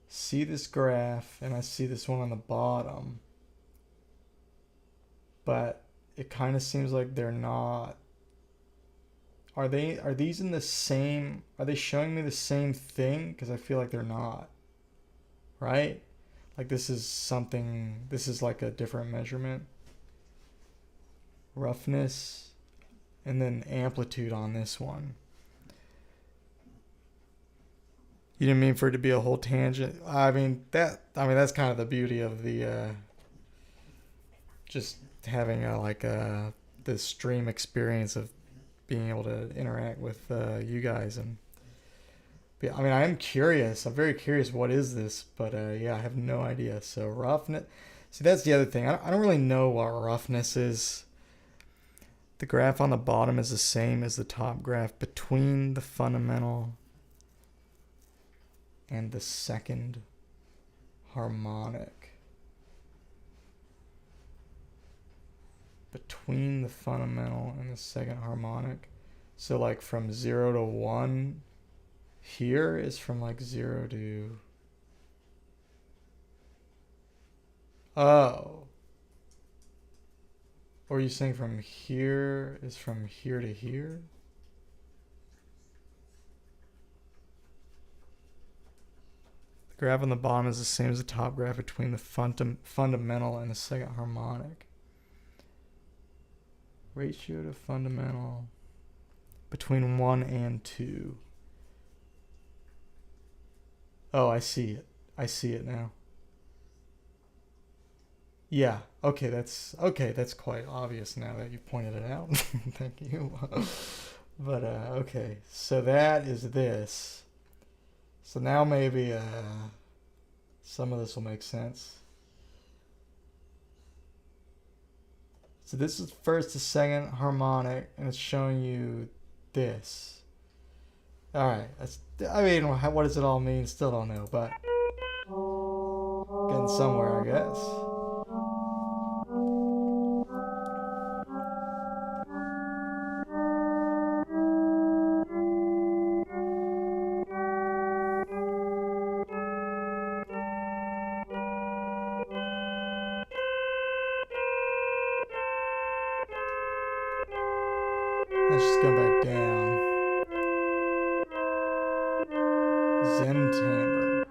see this graph and I see this one on the bottom, but it kind of seems like they're not. Are these in the same? Are they showing me the same thing? Because I feel like they're not. Right? Like this is like a different measurement. Roughness, and then amplitude on this one. You didn't mean for it to be a whole tangent. I mean that's kind of the beauty of the just having the stream experience of being able to interact with you guys. And I mean, I am curious. I'm very curious. What is this? But yeah, I have no idea. So roughness. See, that's the other thing. I don't really know what roughness is. The graph on the bottom is the same as the top graph between the fundamental and the second harmonic. Between the fundamental and the second harmonic. So like from 0 to 1 here is from like 0 to... Oh. Or are you saying from here is from here to here? The graph on the bottom is the same as the top graph between the fundamental and the second harmonic. Ratio to fundamental between 1 and 2. Oh, I see it. I see it now. Yeah, okay, that's quite obvious now that you pointed it out. Thank you. But okay, so that is this. So now maybe some of this will make sense. So this is first to second harmonic, and it's showing you this. All right, I mean, what does it all mean? Still don't know, but getting somewhere, I guess. Let's just go back down. Zen timbre.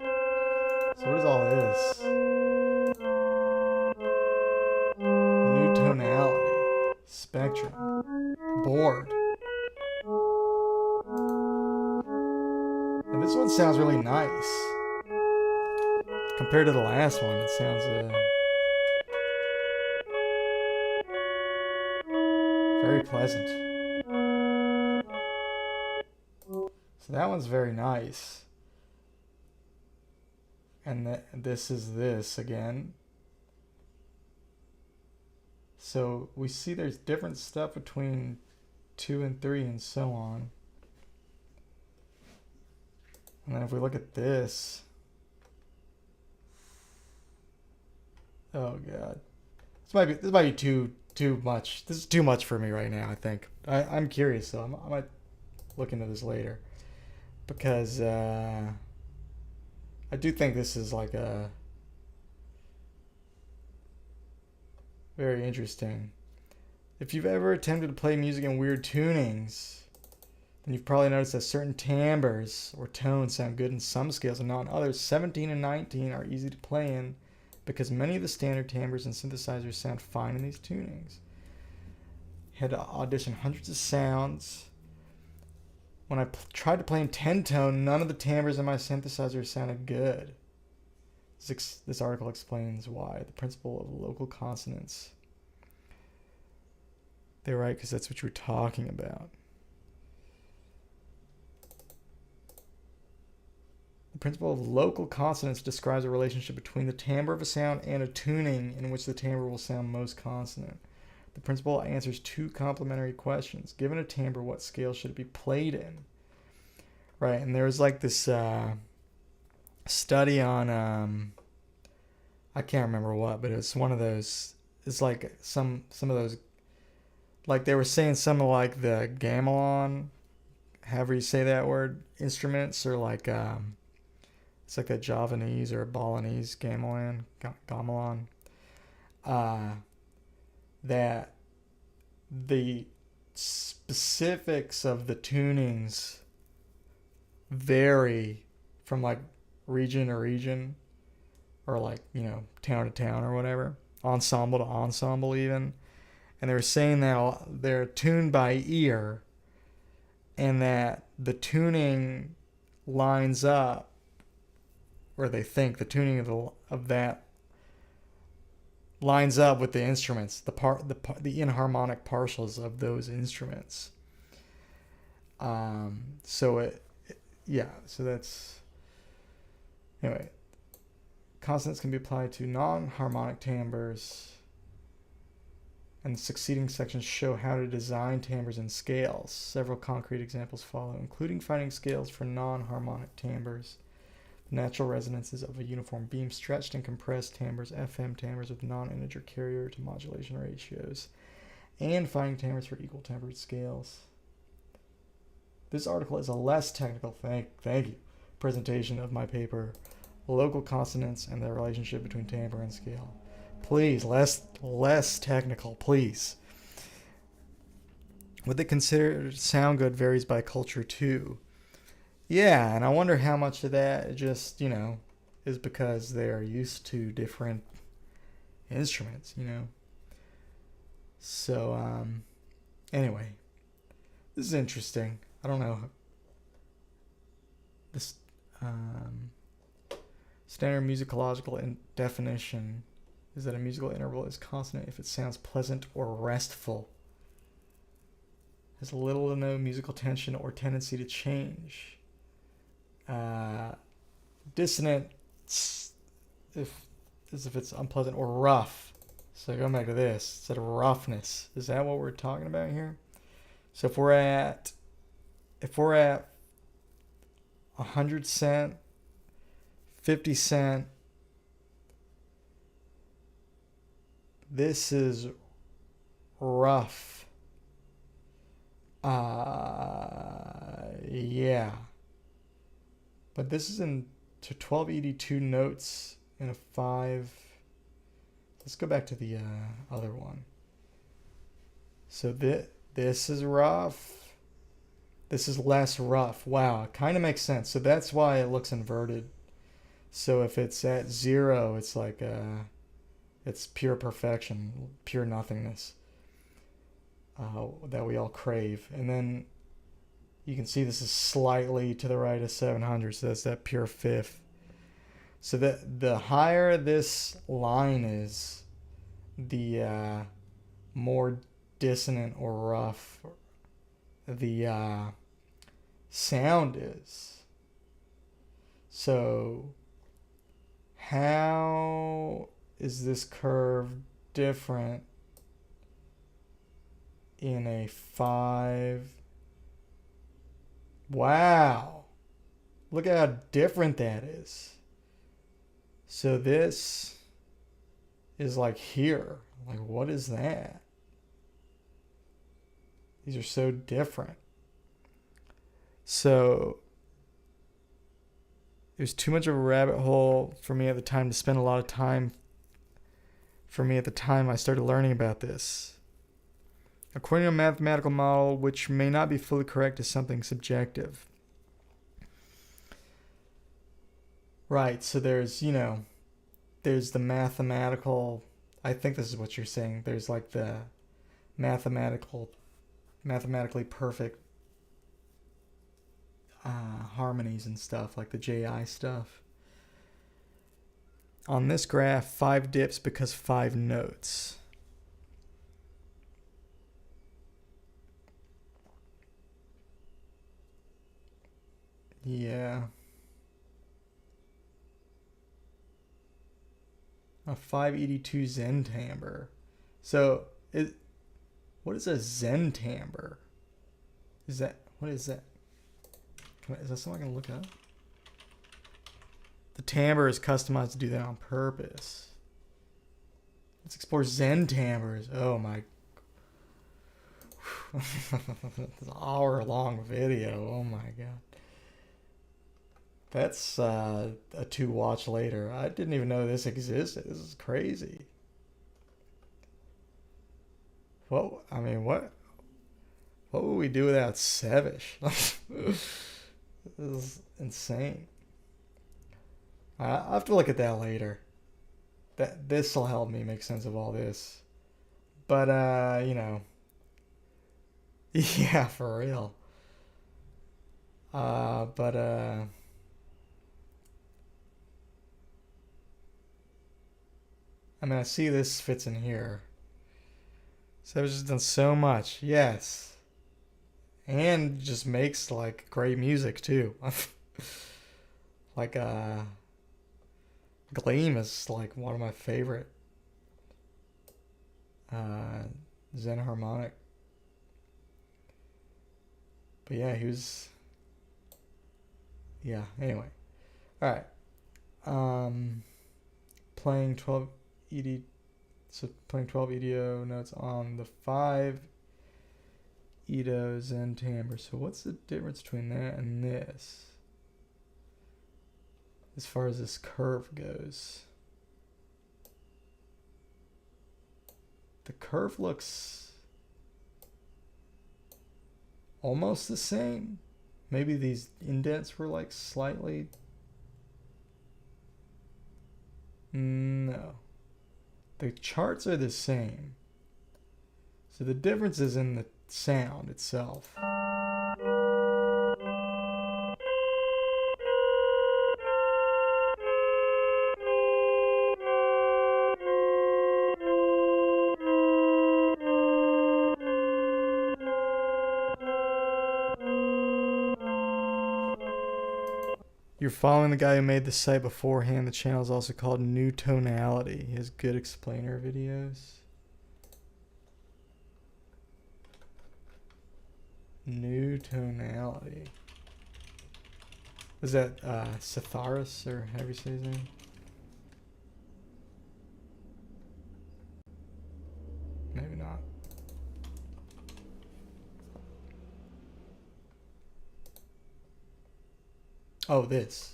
So what is all this? New tonality. Spectrum. Board. And this one sounds really nice. Compared to the last one, it sounds very pleasant. So that one's very nice. And this is this again. So we see there's different stuff between 2 and 3 and so on. And then if we look at this, oh god, this might be too much. This is too much for me right now. I think I'm curious, so I might look into this later, because I do think this is like a very interesting. If you've ever attempted to play music in weird tunings, then you've probably noticed that certain timbres or tones sound good in some scales and not in others. 17 and 19 are easy to play in because many of the standard timbres and synthesizers sound fine in these tunings. Had to audition hundreds of sounds. When I tried to play in 10-tone, none of the timbres in my synthesizer sounded good. This article explains why. The principle of local consonants. They're right, because that's what you were talking about. The principle of local consonants describes a relationship between the timbre of a sound and a tuning in which the timbre will sound most consonant. The principle answers two complementary questions. Given a timbre, what scale should it be played in? Right, and there was like this study on, I can't remember what, but it's one of those, it's like some of those, like they were saying some of like the gamelan, however you say that word, instruments, or like, it's like a Javanese or a Balinese gamelan, that the specifics of the tunings vary from like region to region, or like, you know, town to town or whatever, ensemble to ensemble even. And they were saying that they're tuned by ear, and that the tuning lines up, or they think the tuning of that lines up with the instruments, the enharmonic partials of those instruments. So that's, anyway, consonants can be applied to non-harmonic timbres, and the succeeding sections show how to design timbres and scales. Several concrete examples follow, including finding scales for non-harmonic timbres, natural resonances of a uniform beam, stretched and compressed timbres, FM timbres with non-integer carrier to modulation ratios, and finding timbres for equal tempered scales. This article is a less technical, thank you, presentation of my paper, Local Consonants and the Relationship Between Timbre and Scale. Please, less technical, please. What they consider sound good varies by culture too. Yeah, and I wonder how much of that just, is because they're used to different instruments, So, anyway, this is interesting. I don't know. This standard musicological definition is that a musical interval is consonant if it sounds pleasant or restful, has little to no musical tension or tendency to change. Dissonant if it's unpleasant or rough. So going back to this, instead of roughness, is that what we're talking about here? So if we're at 100 cent, 50 cent, this is rough. Yeah. But this is in to 1282 notes in a 5. Let's go back to the other one. So this is rough. This is less rough. Wow, it kind of makes sense. So that's why it looks inverted. So if it's at 0, it's like it's pure perfection, pure nothingness that we all crave. And then you can see this is slightly to the right of 700, so that's that pure fifth. So the higher this line is, the more dissonant or rough the sound is. So how is this curve different in a 5? Wow, look at how different that is. So this is like here. Like, what is that? These are so different. So it was too much of a rabbit hole for me at the time to spend a lot of time. For me at the time I started learning about this. According to a mathematical model, which may not be fully correct, is something subjective. Right, so there's the mathematical, I think this is what you're saying. There's like the mathematically perfect harmonies and stuff, like the JI stuff. On this graph, 5 dips because 5 notes. Yeah. A 582 Zen timbre. So, what is a Zen timbre? What is that? Is that something I can look up? The timbre is customized to do that on purpose. Let's explore Zen timbres. Oh my. It's an hour-long video. Oh my god. That's a 2 watch later. I didn't even know this existed. This is crazy. What would we do without Sevish? This is insane. I'll have to look at that later. This will help me make sense of all this. But yeah, for real. I mean, I see this fits in here. So I've just done so much. Yes. And just makes like great music too. Like Gleam is like one of my favorite XENHARMONIC. But yeah, he was, yeah, anyway. Alright. Playing 12 ED, so playing 12 EDO notes on the 5 EDO Zen timbre. So what's the difference between that and this? As far as this curve goes. The curve looks almost the same. Maybe these indents were like slightly... No. The charts are the same. So the difference is in the sound itself. You're following the guy who made the site beforehand. The channel is also called New Tonality. He has good explainer videos. New Tonality. Is that Satharis, or however you say his name? Maybe not. Oh, this.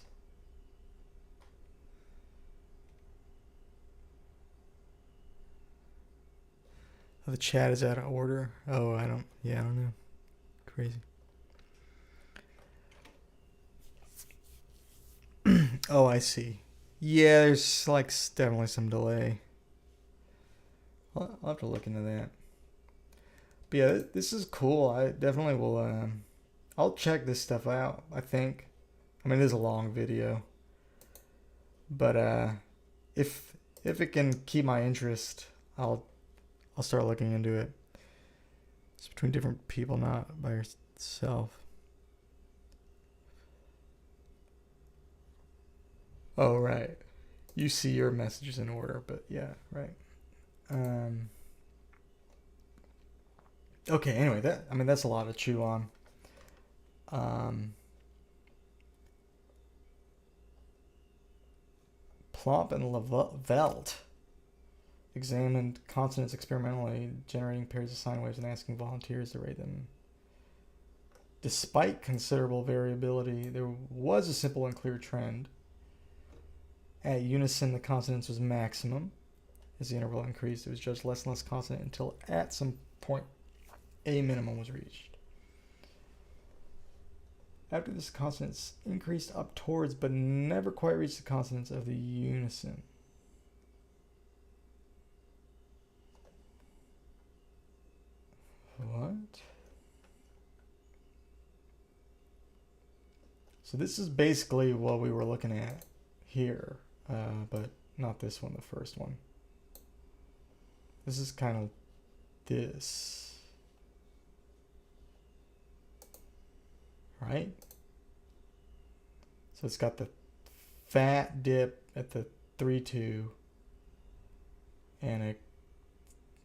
Oh, the chat is out of order. Oh, I don't know. Crazy. Oh, I see. Yeah, there's like definitely some delay. I'll have to look into that. But yeah, this is cool. I definitely will. I'll check this stuff out. I think. I mean, it is a long video, but if it can keep my interest, I'll start looking into it. It's between different people, not by yourself. Oh, right. You see your messages in order, but yeah, right. Okay, anyway, that's a lot to chew on. Plomp and Velt examined consonants experimentally, generating pairs of sine waves and asking volunteers to rate them. Despite considerable variability, there was a simple and clear trend. At unison, the consonance was maximum. As the interval increased, it was judged less and less consonant until at some point a minimum was reached. After this, consonants increased up towards, but never quite reached the consonants of the unison. What? So this is basically what we were looking at here, but not this one, the first one. This is kind of this. Right? So it's got the fat dip at the 3-2 and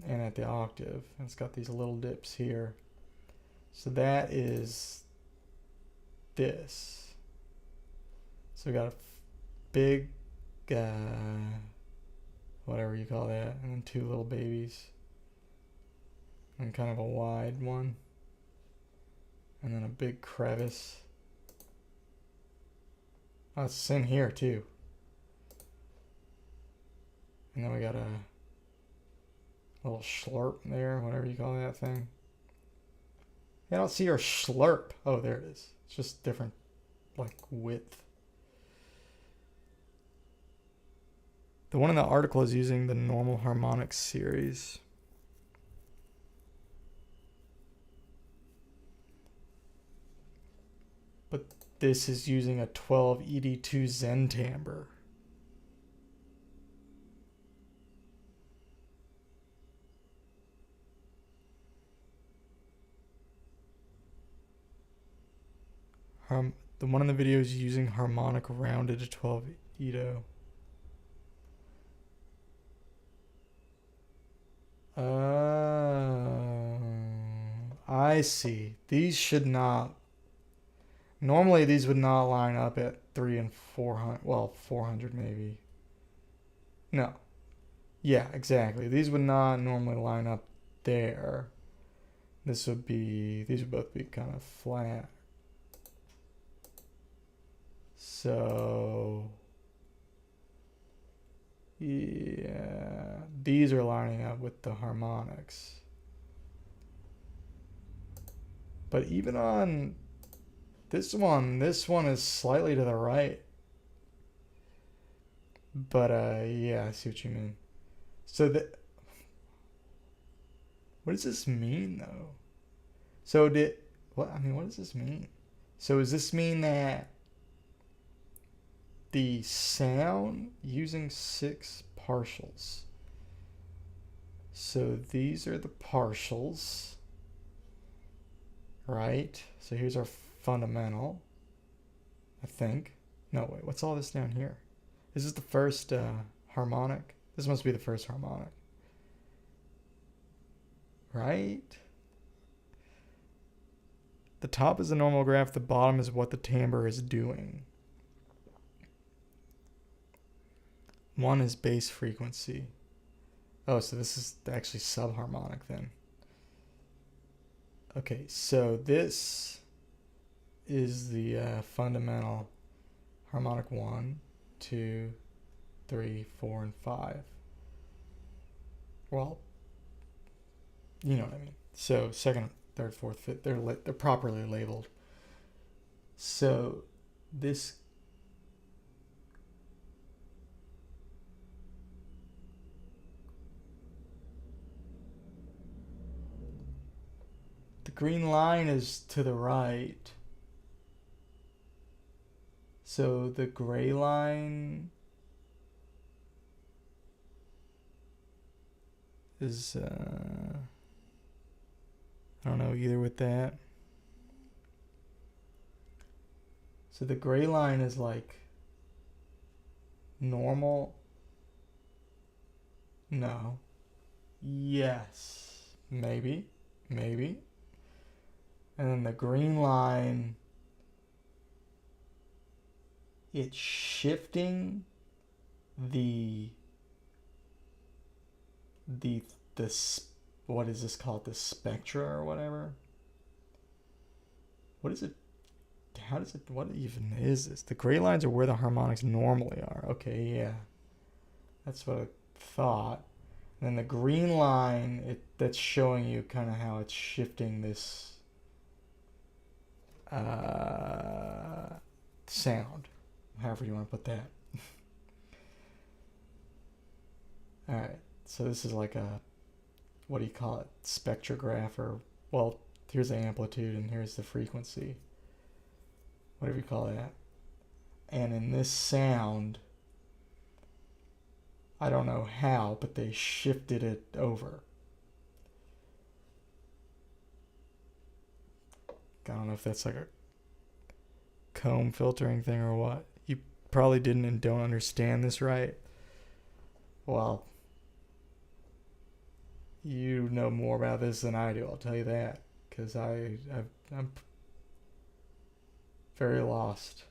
at the octave. And it's got these little dips here. So that is this. So we got a big, whatever you call that, and then two little babies. And kind of a wide one. And then a big crevice. Oh, it's in here too. And then we got a little slurp there, whatever you call that thing. I don't see your slurp. Oh, there it is. It's just different, like, width. The one in the article is using the normal harmonic series. But this is using a 12 ED2 Zen timbre. The one in the video is using harmonic rounded to 12 Edo. I see. These should not. Normally these would not line up at 3 and 400. Well, 400 maybe. No. Yeah, exactly. These would not normally line up there. These would both be kind of flat. So, yeah, these are lining up with the harmonics. But even on this one is slightly to the right. But, yeah, I see what you mean. So what does this mean, though? So what does this mean? So does this mean that the sound using 6 partials? So these are the partials, right? So here's our fundamental, I think. No, wait, what's all this down here? This is the first harmonic. This must be the first harmonic. Right? The top is the normal graph, the bottom is what the timbre is doing. 1 is bass frequency. Oh, so this is actually subharmonic then. Okay, so this is the fundamental harmonic 1, 2, 3, 4, and 5. Well, you know what I mean. So second, third, fourth, fifth, they're properly labeled. So this the green line is to the right. So the gray line is I don't know either with that. So the gray line is like normal. No. Yes. Maybe. Maybe. And then the green line, it's shifting the what is this called? The spectra or whatever? What is it? How does it, what even is this? The gray lines are where the harmonics normally are. Okay, yeah. That's what I thought. And then the green line, that's showing you kind of how it's shifting this sound. However you want to put that. Alright, so this is like a, what do you call it? Spectrograph, or, well, here's the amplitude and here's the frequency. Whatever you call that. And in this sound, I don't know how, but they shifted it over. I don't know if that's like a comb filtering thing or what. You probably didn't and don't understand this right. Well, you know more about this than I do, I'll tell you that. Because I'm very lost.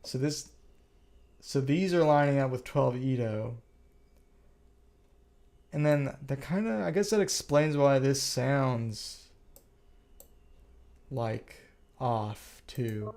So these are lining up with 12 Edo. And then that kind of, I guess that explains why this sounds like off too.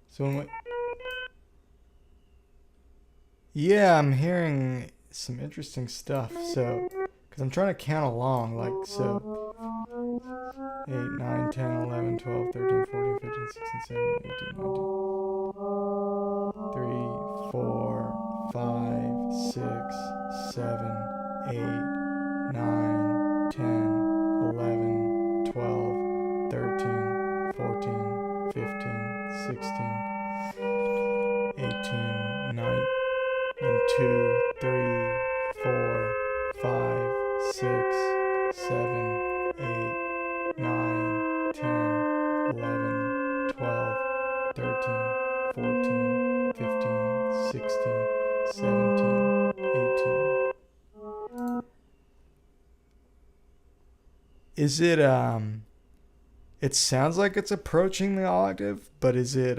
So when yeah, I'm hearing some interesting stuff. So, because I'm trying to count along, like, so 8, 9, 10, 11, 12, 13, 14, 15, 16, 17, 18, 19, 3, 4, 5, 6, 7, 8, 9, 10, 11, 12, 13, 14, 15, 16, 18, 19, and 2, 3, 4, 5, 6, 7, 8, 9, 10, 11, 12, 13, 14, 15, 16, 17, 18. Is it it sounds like it's approaching the octave, but is it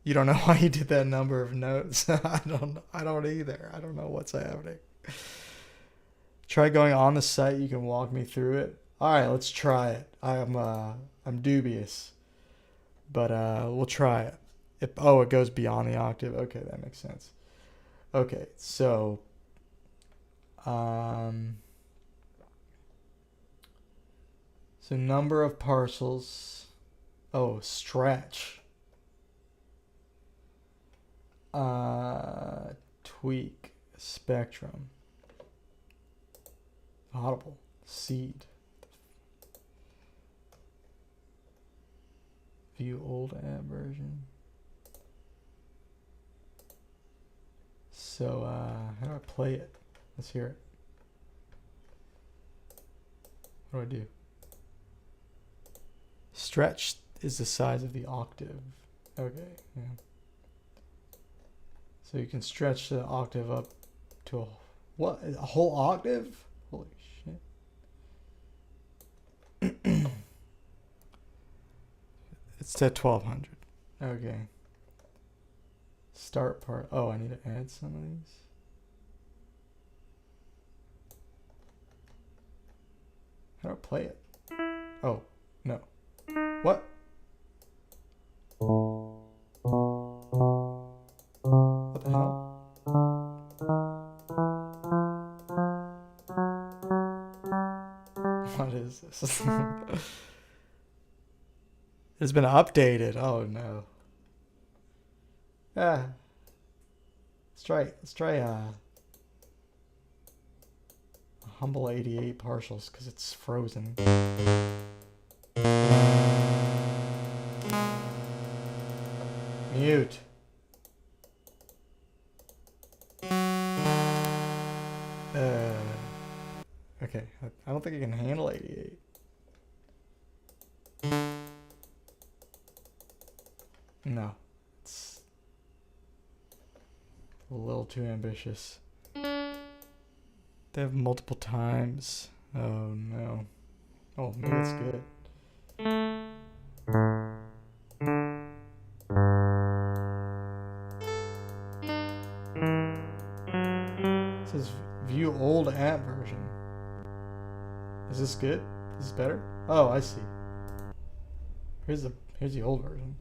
you don't know why you did that number of notes? I don't either. I don't know what's happening. Try going on the site, you can walk me through it. All right, let's try it. I'm dubious, but we'll try it. It goes beyond the octave. Okay, that makes sense. Okay, so so number of parcels. Oh, stretch. Tweak, spectrum, audible, seed, view old app version. So how do I play it? Let's hear it. What do I do? Stretch is the size of the octave. Okay, yeah. So you can stretch the octave up to a whole octave? Holy shit. It's at 1200. Okay. Start part. Oh, I need to add some of these. How do I play it? Oh, no. What? What the hell? What is this? It's been updated. Oh no. Let's try a humble 88 partials because it's frozen. Mute. Okay, I don't think I can handle 88. No, it's a little too ambitious. They have multiple times. Oh no. Oh, maybe it's good. It says view old app version. Is this good? Is this better? Oh, I see. Here's the old version.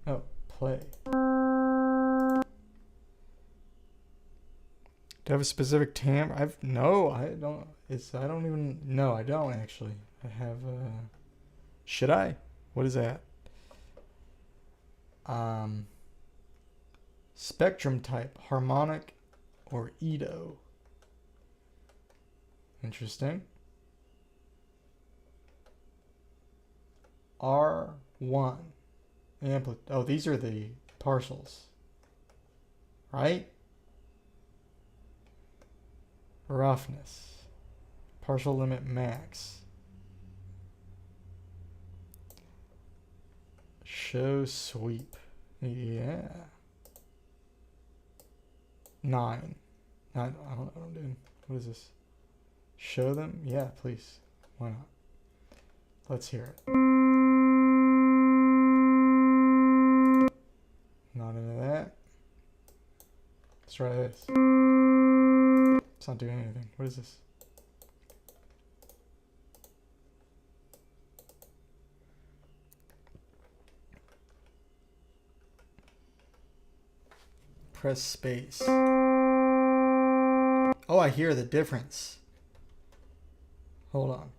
Oh, play. Do I have a specific timbre? I don't even. No, I don't actually. I have. Should I? What is that? Spectrum type, harmonic, or Edo. Interesting. R1. Oh, these are the partials. Right? Roughness. Partial limit max. Show sweep. Yeah. 9. I don't know what I'm doing. What is this? Show them? Yeah, please. Why not? Let's hear it. Not into that. Let's try this. It's not doing anything. What is this? press space. Oh, I hear the difference. Hold on.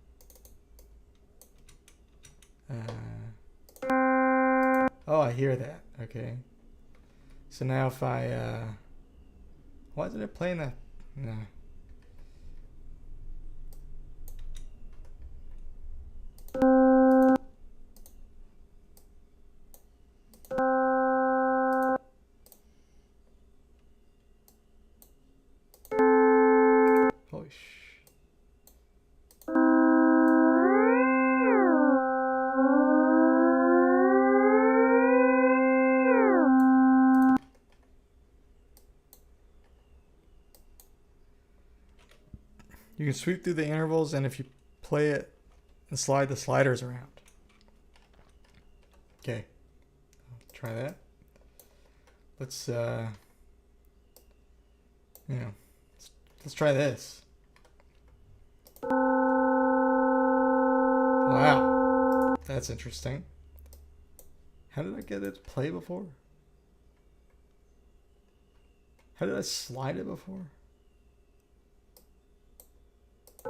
Oh, I hear that. Okay. So now if I, why isn't it playing that? No. Holy sh. You can sweep through the intervals, and if you play it and slide the sliders around. Okay, try that. Let's let's try this. Wow, that's interesting. How did I get it to play before? How did I slide it before? I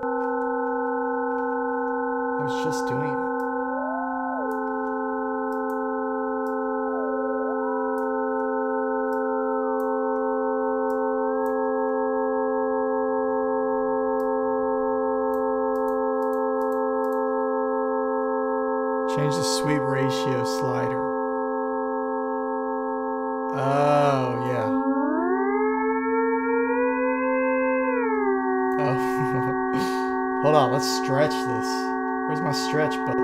was just doing it. Change the sweep ratio slider. Oh, yeah. Oh. Hold on, let's stretch this. Where's my stretch slider?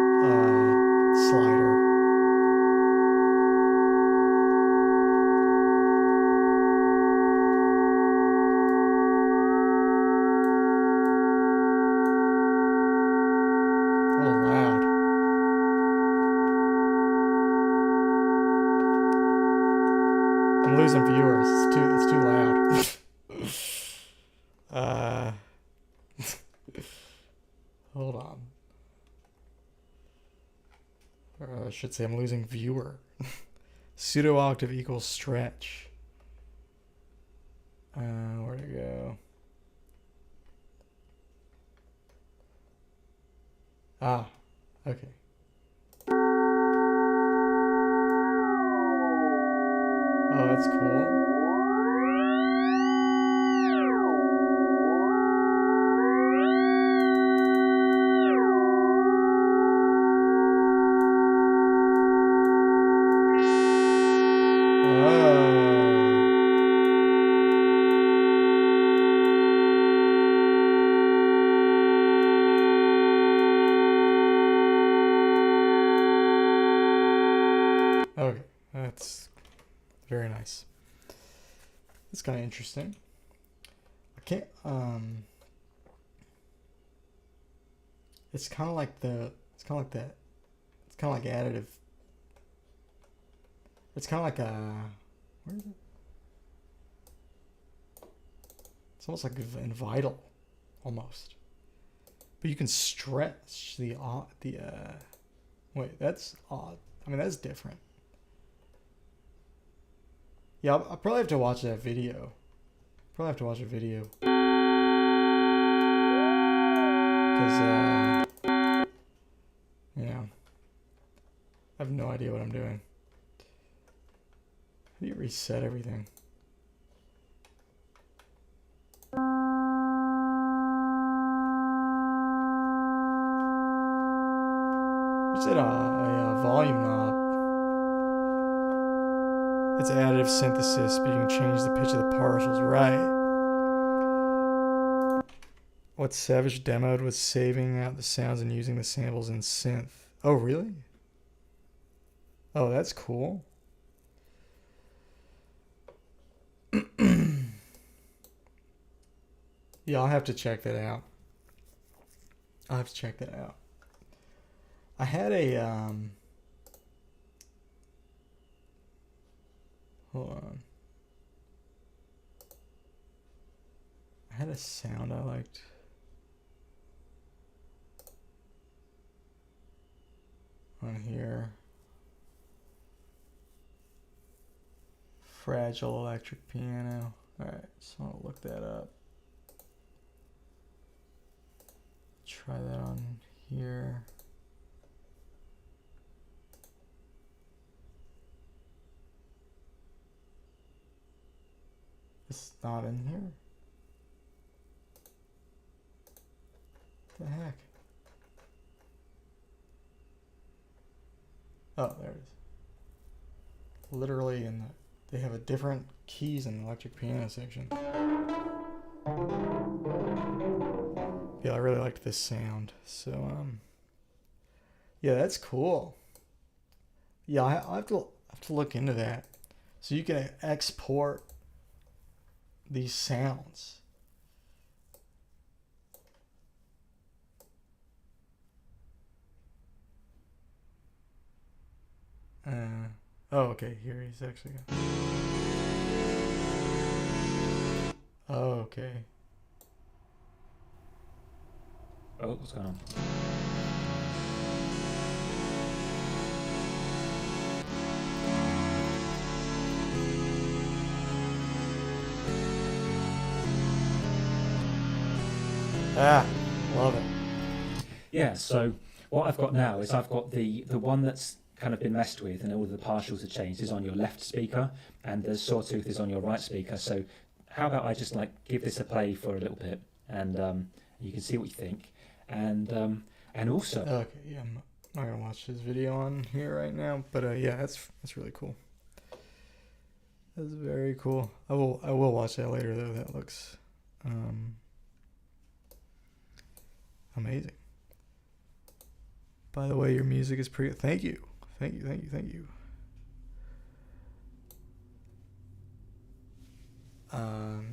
A little loud. I'm losing viewers. It's too loud. Hold on. Or I should say I'm losing viewer. Pseudo octave equals stretch. Where'd it go? Ah, okay. Oh, that's cool. Okay, that's very nice. It's kind of interesting. I can't, it's kind of like that. It's kind of like additive. It's kind of like where is it? It's almost like in Vital, almost. But you can stretch the wait, that's odd. I mean, that's different. Yeah, I'll probably have to watch that video. Probably have to watch a video. Because, yeah. I have no idea what I'm doing. How do you reset everything? Is it a volume knob? It's additive synthesis, but you can change the pitch of the partials, right? What Savage demoed was saving out the sounds and using the samples in synth. Oh, really? Oh, that's cool. Yeah, I'll have to check that out. I'll have to check that out. I had a, hold on. I had a sound I liked. On here. Fragile electric piano. Alright, so I'll look that up. Try that on here. It's not in here. What the heck? Oh, there it is. Literally in the, they have a different keys in the electric piano section. Yeah, I really liked this sound. So yeah, that's cool. Yeah, I have to look into that. So you can export these sounds. Oh, okay. Here he's actually. Oh, okay. Oh, what's going on? Ah, love it. Yeah, so what I've got now is I've got the one that's kind of been messed with and all of the partials are changed is on your left speaker and the sawtooth is on your right speaker. So how about I just like give this a play for a little bit and you can see what you think. And also... Okay, yeah, I'm not going to watch this video on here right now, but yeah, that's really cool. That's very cool. I will watch that later though. That looks amazing. By the way, your music is pretty. Thank you.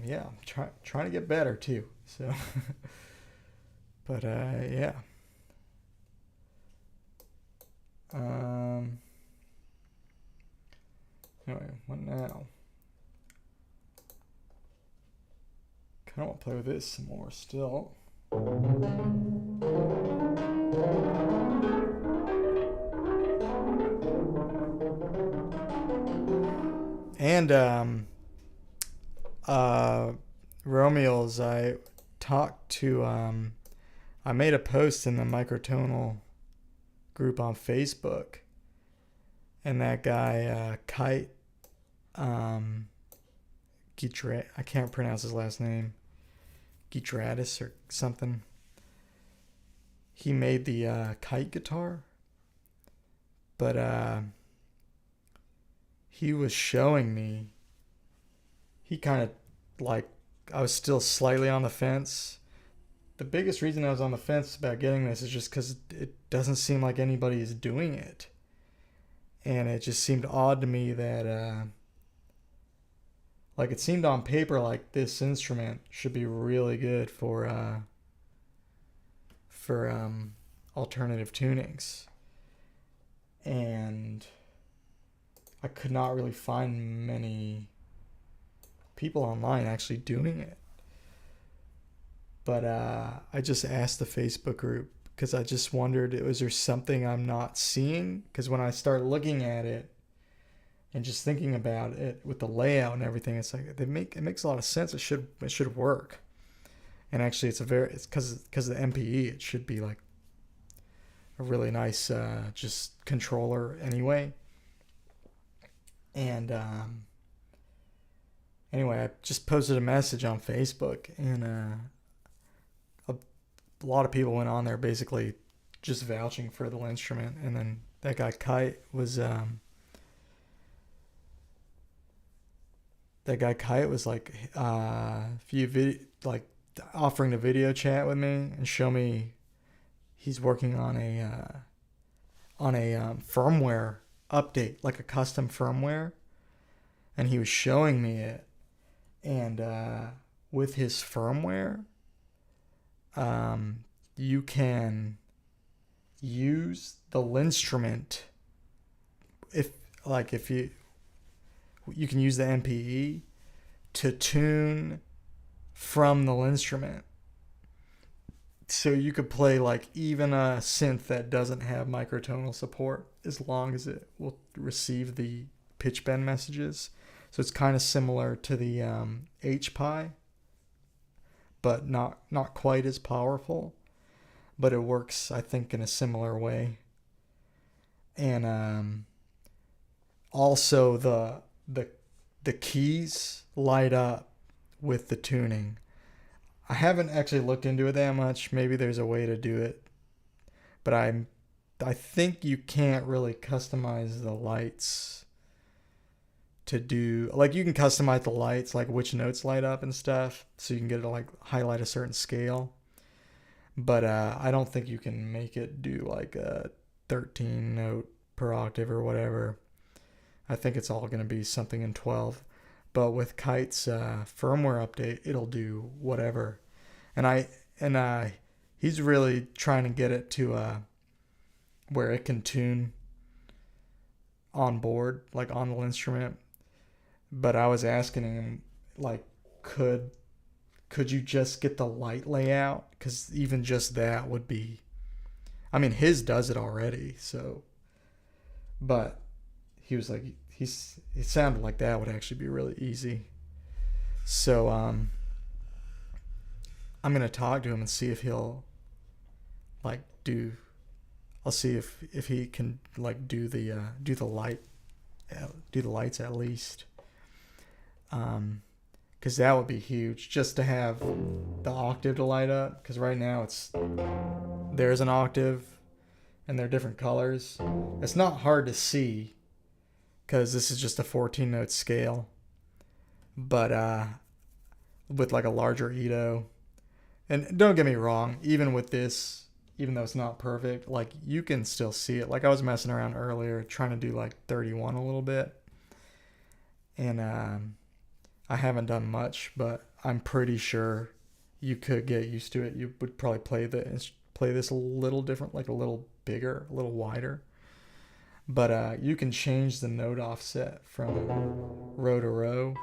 Yeah, I'm trying to get better too. So, but yeah. Anyway, what now? Kind of want to play with this some more still. And Romeo's, I talked to I made a post in the MICROTONAL group on Facebook, and that guy Kite Gitrat, I can't pronounce his last name, Gitratis or something. He made the kite guitar, but he was showing me, he kind of like, I was still slightly on the fence. The biggest reason I was on the fence about getting this is just because it doesn't seem like anybody is doing it. And it just seemed odd to me that, like it seemed on paper like this instrument should be really good for alternative tunings. And I could not really find many people online actually doing it. But I just asked the Facebook group because I just wondered, was there something I'm not seeing? Because when I start looking at it and just thinking about it with the layout and everything, it's like it makes a lot of sense. It should work. And actually, it's because of the MPE, it should be like a really nice just controller anyway. And anyway, I just posted a message on Facebook, and a lot of people went on there basically just vouching for the Linnstrument. And then that guy Kite was like offering to video chat with me and show me he's working on a firmware update, like a custom firmware, and he was showing me it. And with his firmware, you can use the Linnstrument if you can use the MPE to tune from the Linnstrument. So you could play like even a synth that doesn't have microtonal support, as long as it will receive the pitch bend messages. So it's kind of similar to the HPi, but not quite as powerful. But it works, I think, in a similar way. And also the keys light up with the tuning. I haven't actually looked into it that much. Maybe there's a way to do it, but I think you can't really customize the lights to do, like, you can customize the lights, like which notes light up and stuff, so you can get it to like highlight a certain scale. But I don't think you can make it do like a 13 note per octave or whatever. I think it's all going to be something in 12. But with Kite's firmware update, it'll do whatever. And he's really trying to get it to where it can tune on board, like on the Linnstrument. But I was asking him, like, could you just get the light layout? Because even just that would be, I mean, his does it already. So, but he was like, it sounded like that would actually be really easy. So I'm gonna talk to him and see if he'll like do. I'll see if he can like do the lights at least. Because that would be huge, just to have the octave to light up. Because right now there's an octave, and they're different colors. It's not hard to see, because this is just a 14 note scale. But with like a larger Edo, and don't get me wrong, even with this, even though it's not perfect, like you can still see it. Like I was messing around earlier trying to do like 31 a little bit, and I haven't done much, but I'm pretty sure you could get used to it. You would probably play this a little different, like a little bigger, a little wider. But you can change the note offset from row to row.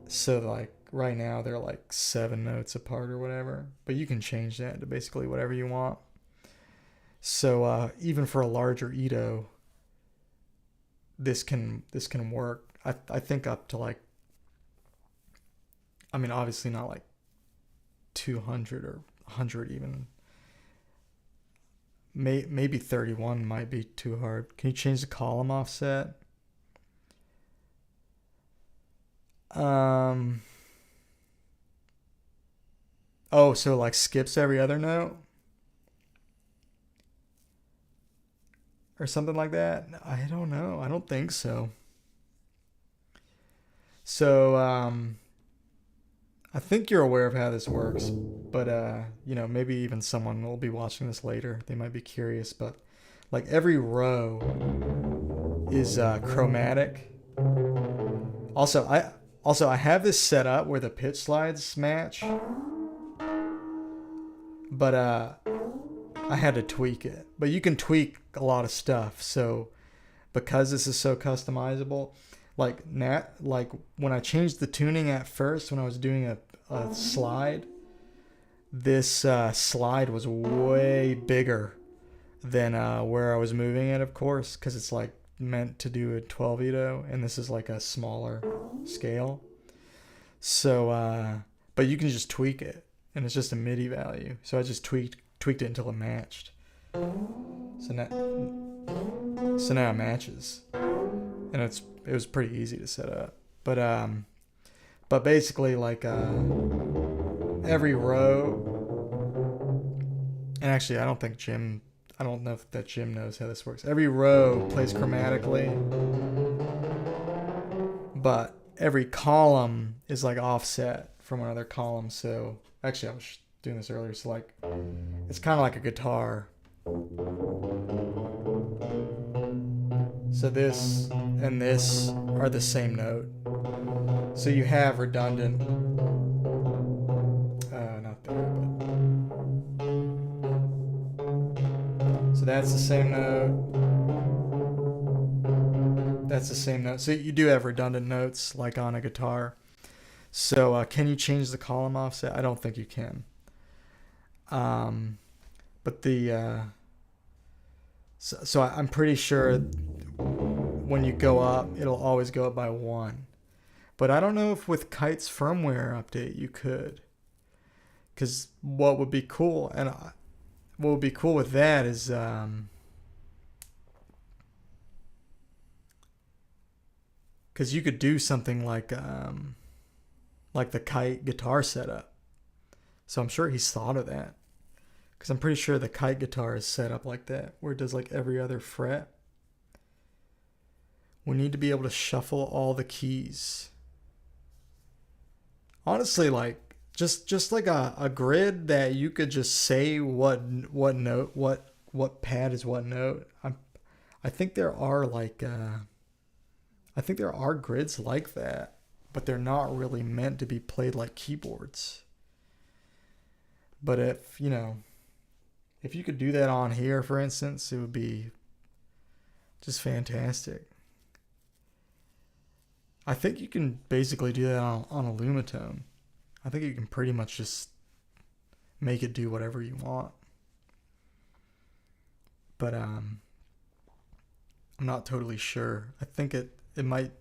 So like right now they're like 7 notes apart or whatever, but you can change that to basically whatever you want. So even for a larger Edo, this can work. I think up to like, I mean, obviously not like 200 or 100 even. Maybe 31 might be too hard. Can you change the column offset? Oh, so like skips every other note? Or something like that? I don't know. I don't think so. So, I think you're aware of how this works, but maybe even someone will be watching this later. They might be curious, but like every row is chromatic. Also, I have this set up where the pitch slides match, but I had to tweak it. But you can tweak a lot of stuff. So because this is so customizable, like when I changed the tuning at first, when I was doing a slide, this slide was way bigger than where I was moving it, of course, because it's like meant to do a 12 Edo, and this is like a smaller scale. So, but you can just tweak it, and it's just a MIDI value. So I just tweaked it until it matched. So now it matches, and it was pretty easy to set up. But basically, like every row, and actually I don't know if that Jim knows how this works. Every row plays chromatically, but every column is like offset from another column. So actually I was doing this earlier, so like it's kind of like a guitar. So this and this are the same note. So you have redundant, not there, but. So that's the same note. That's the same note. So you do have redundant notes like on a guitar. So can you change the column offset? I don't think you can. But so I'm pretty sure when you go up, it'll always go up by 1. But I don't know if with Kite's firmware update you could. Because what would be cool, and what would be cool with that is because you could do something like the Kite guitar setup. So I'm sure he's thought of that. Because I'm pretty sure the Kite guitar is set up like that, where it does like every other fret. We need to be able to shuffle all the keys. Honestly, like just like a grid that you could just say what note, what pad is what note. I think there are like I think there are grids like that, but they're not really meant to be played like keyboards. But if you could do that on here, for instance, it would be just fantastic. I think you can basically do that on a Lumitone. I think you can pretty much just make it do whatever you want. But I'm not totally sure. I think it might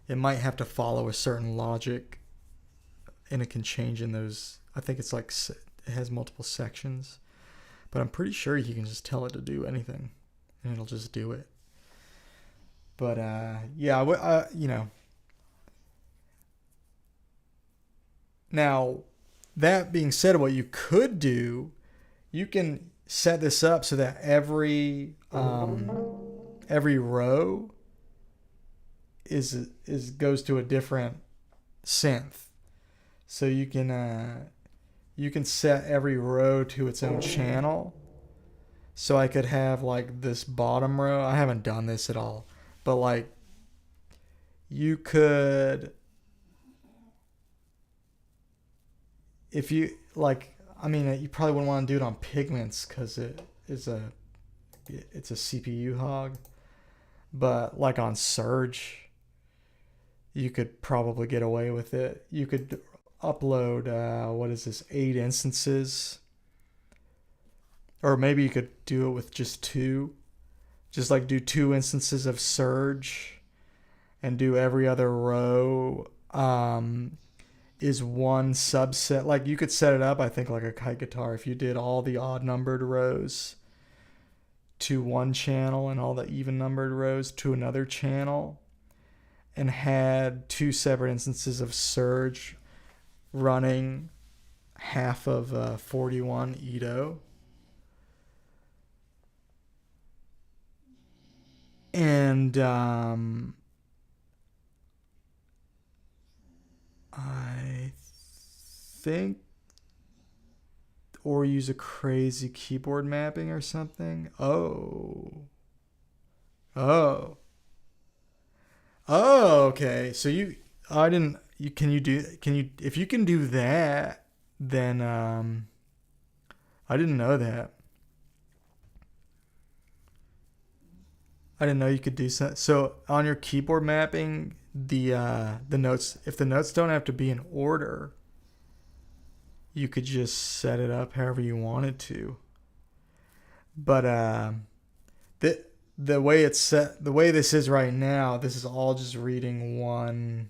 have to follow a certain logic, and it can change in those. I think it's like it has multiple sections, but I'm pretty sure you can just tell it to do anything, and it'll just do it. But yeah, Now, that being said, what you could do, you can set this up so that every row goes to a different synth. So you can set every row to its own channel. So I could have like this bottom row. I haven't done this at all, but like you could, if you like, I mean, you probably wouldn't want to do it on Pigments because it's a CPU hog. But like on Surge, you could probably get away with it. You could upload 8 instances, or maybe you could do it with just 2. Just like do 2 instances of Surge, and do every other row is one subset. Like you could set it up, I think, like a Kite guitar. If you did all the odd numbered rows to one channel and all the even numbered rows to another channel, and had 2 separate instances of Surge running half of 41 Edo. And I think, or use a crazy keyboard mapping or something. Oh, okay. So if you can do that, then I didn't know that. I didn't know you could do so. So on your keyboard mapping, the notes, if the notes don't have to be in order, you could just set it up however you wanted to. But the way it's set, the way this is right now, this is all just reading one,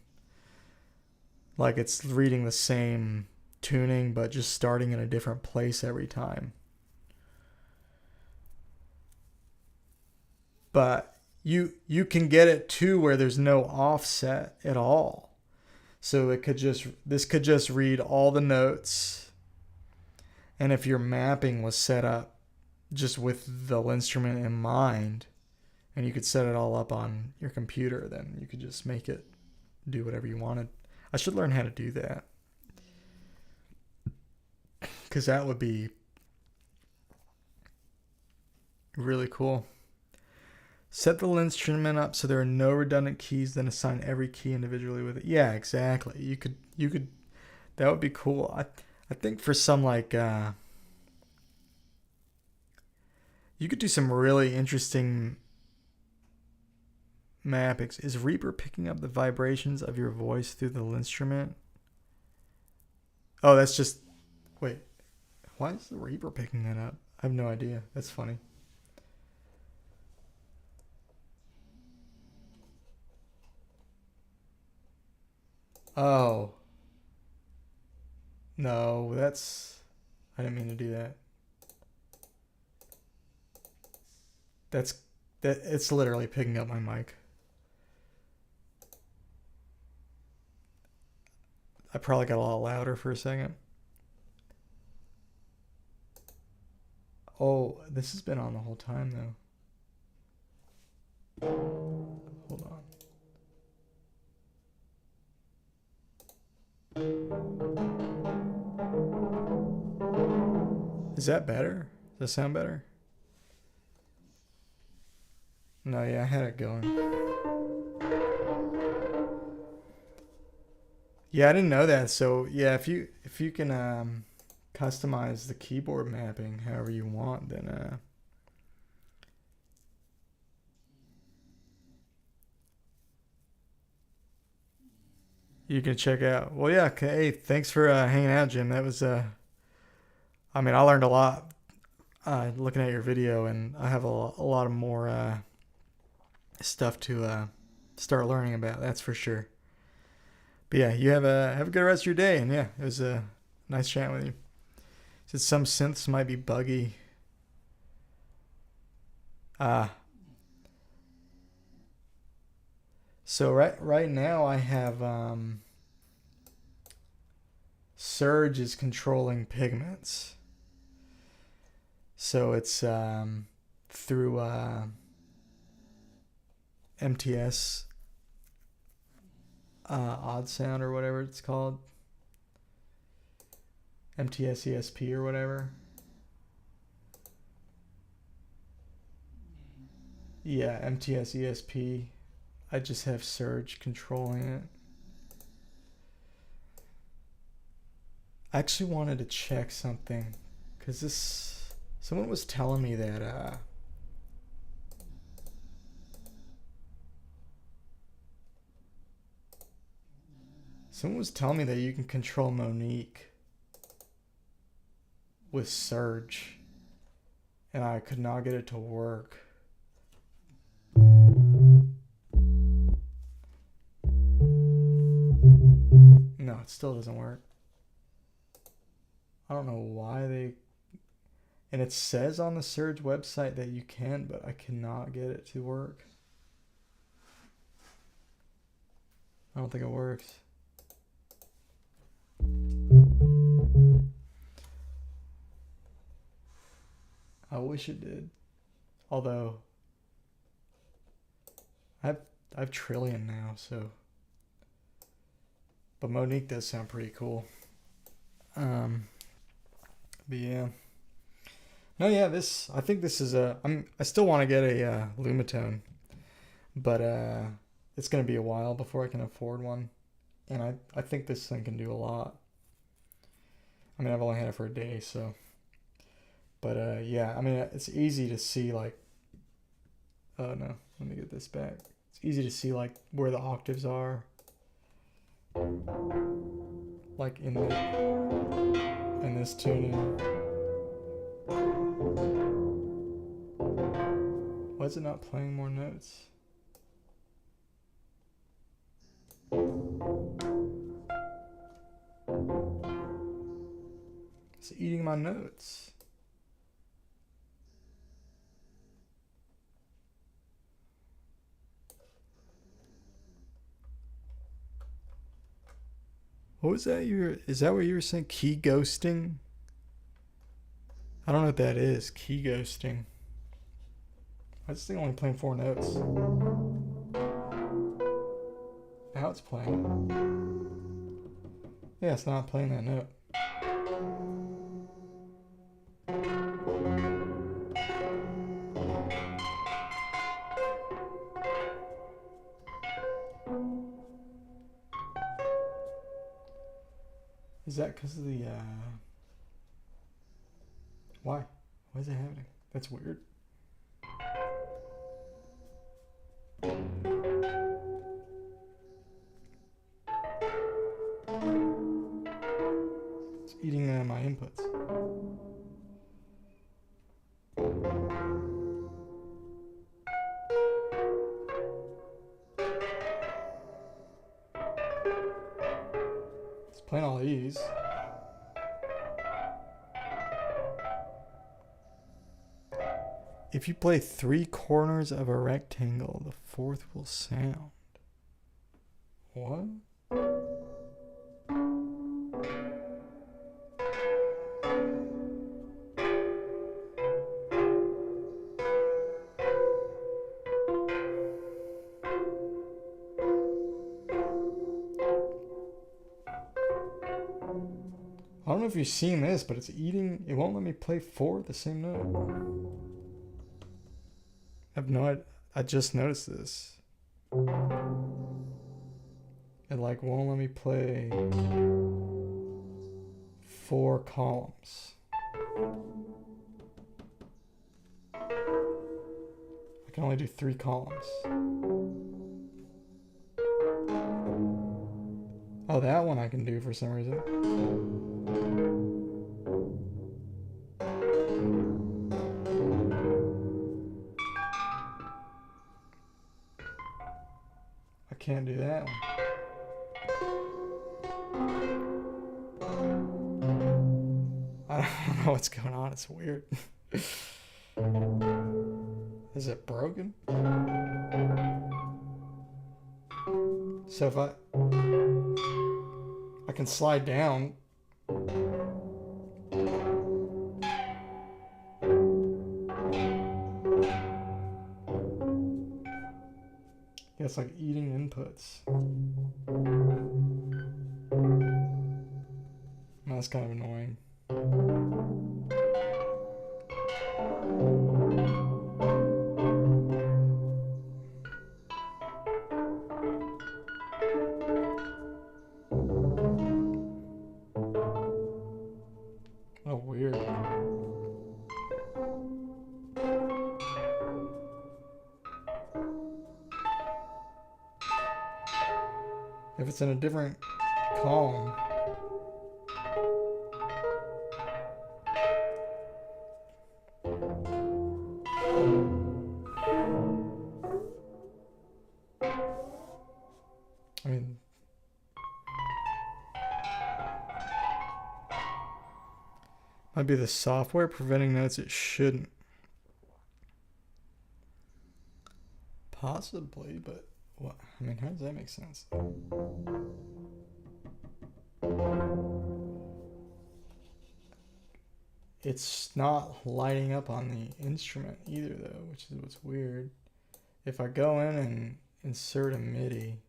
like it's reading the same tuning, but just starting in a different place every time. But you can get it to where there's no offset at all. So this could just read all the notes. And if your mapping was set up just with the Linnstrument in mind, and you could set it all up on your computer, then you could just make it do whatever you wanted. I should learn how to do that, because that would be really cool. Set the Linnstrument up so there are no redundant keys, then assign every key individually with it. Yeah, exactly. You could that would be cool. I think for some like you could do some really interesting mappings. Is Reaper picking up the vibrations of your voice through the Linnstrument? Oh, that's just, wait. Why is the Reaper picking that up? I have no idea. That's funny. Oh. No, that's... I didn't mean to do that. It's literally picking up my mic. I probably got a lot louder for a second. Oh, this has been on the whole time though. Hold on. Is that better? Does that sound better? No, yeah, I had it going. Yeah, I didn't know that. So yeah, if you can customize the keyboard mapping however you want, then you can check out. Well, yeah. Okay. Hey, thanks for hanging out, Jim. That was I mean, I learned a lot looking at your video, and I have a lot of more stuff to start learning about. That's for sure. But yeah, you have a good rest of your day, and yeah, it was a nice chatting with you. Said some synths might be buggy. So right now I have Surge is controlling Pigments. So it's through MTS odd sound or whatever it's called. MTS ESP or whatever. Yeah, MTS ESP. I just have Surge controlling it. I actually wanted to check something because someone was telling me that you can control Monique with Surge, and I could not get it to work. No, it still doesn't work. I don't know why they... And it says on the Surge website that you can, but I cannot get it to work. I don't think it works. I wish it did. Although I have Trillion now, so... But Monique does sound pretty cool. But yeah. No, yeah, I think this is I still want to get a Lumitone, but it's gonna be a while before I can afford one, and I think this thing can do a lot. I mean, I've only had it for a day, so. But yeah, I mean, it's easy to see like. Oh no, let me get this back. It's easy to see like where the octaves are. Like in this tuning. Why is it not playing more notes? It's eating my notes. What was that? Is that what you were saying? Key ghosting? I don't know what that is. Key ghosting. I just think only playing 4 notes. Now it's playing. Yeah, it's not playing that note. Is that because of the why? Why is it happening? That's weird. It's eating my inputs. Playing all these. If you play 3 corners of a rectangle, the 4th will sound. What? I don't know if you've seen this, but it's eating. It won't let me play 4 the same note. I have no idea. I just noticed this. It like won't let me play 4 columns. I can only do 3 columns. Oh, that one I can do for some reason. I can't do that one. I don't know what's going on. It's weird. Is it broken? So if I can slide down. Yeah, it's like eating inputs. That's kind of annoying. Oh, weird. If it's in a different column. I mean, might be the software preventing notes it shouldn't. Possibly, but what? I mean, how does that make sense? It's not lighting up on the instrument either, though, which is what's weird. If I go in and insert a MIDI,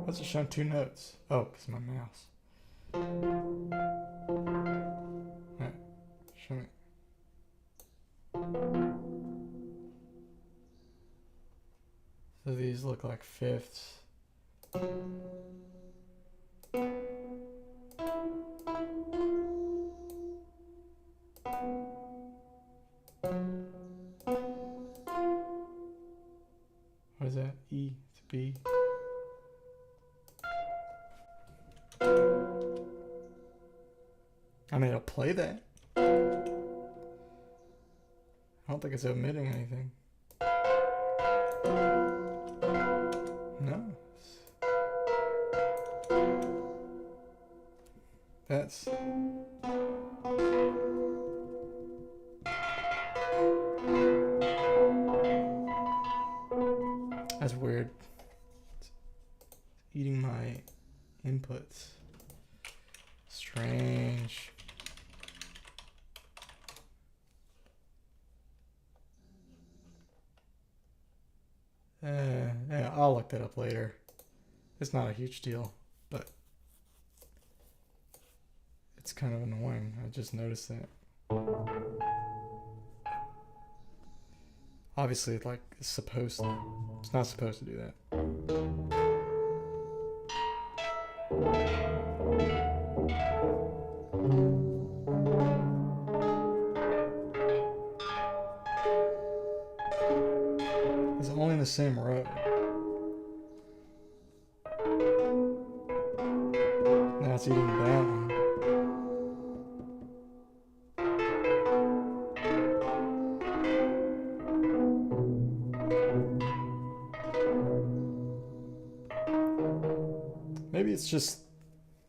what's it showing 2 notes? Oh, because my mouse. Alright, show me. So these look like fifths. What is that? E to B. I mean, it'll play that. I don't think it's omitting anything. No. That's... That's weird. It's eating my inputs. Strange. Yeah, I'll look that up later. It's not a huge deal, but it's kind of annoying. I just noticed that. Obviously, like, it's supposed to. It's not supposed to do that. It's only in the same row. cat's eating down. Maybe it's just,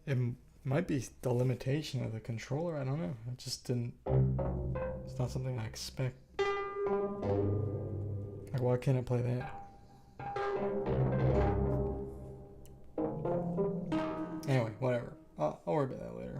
it might be the limitation of the controller. I don't know. It just didn't, it's not something I expect. Like, why can't I play that? Anyway, whatever. I'll worry about that later.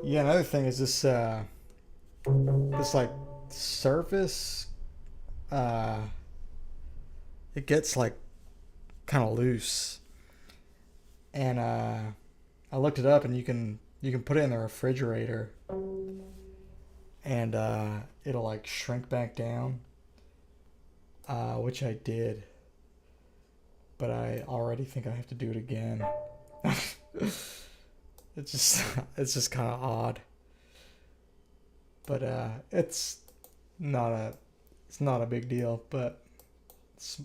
Yeah, another thing is this this like surface, it gets like kind of loose, and I looked it up, and you can put it in the refrigerator, and it'll like shrink back down, which I did, but I already think I have to do it again. It's just kind of odd, but it's not a big deal, but it's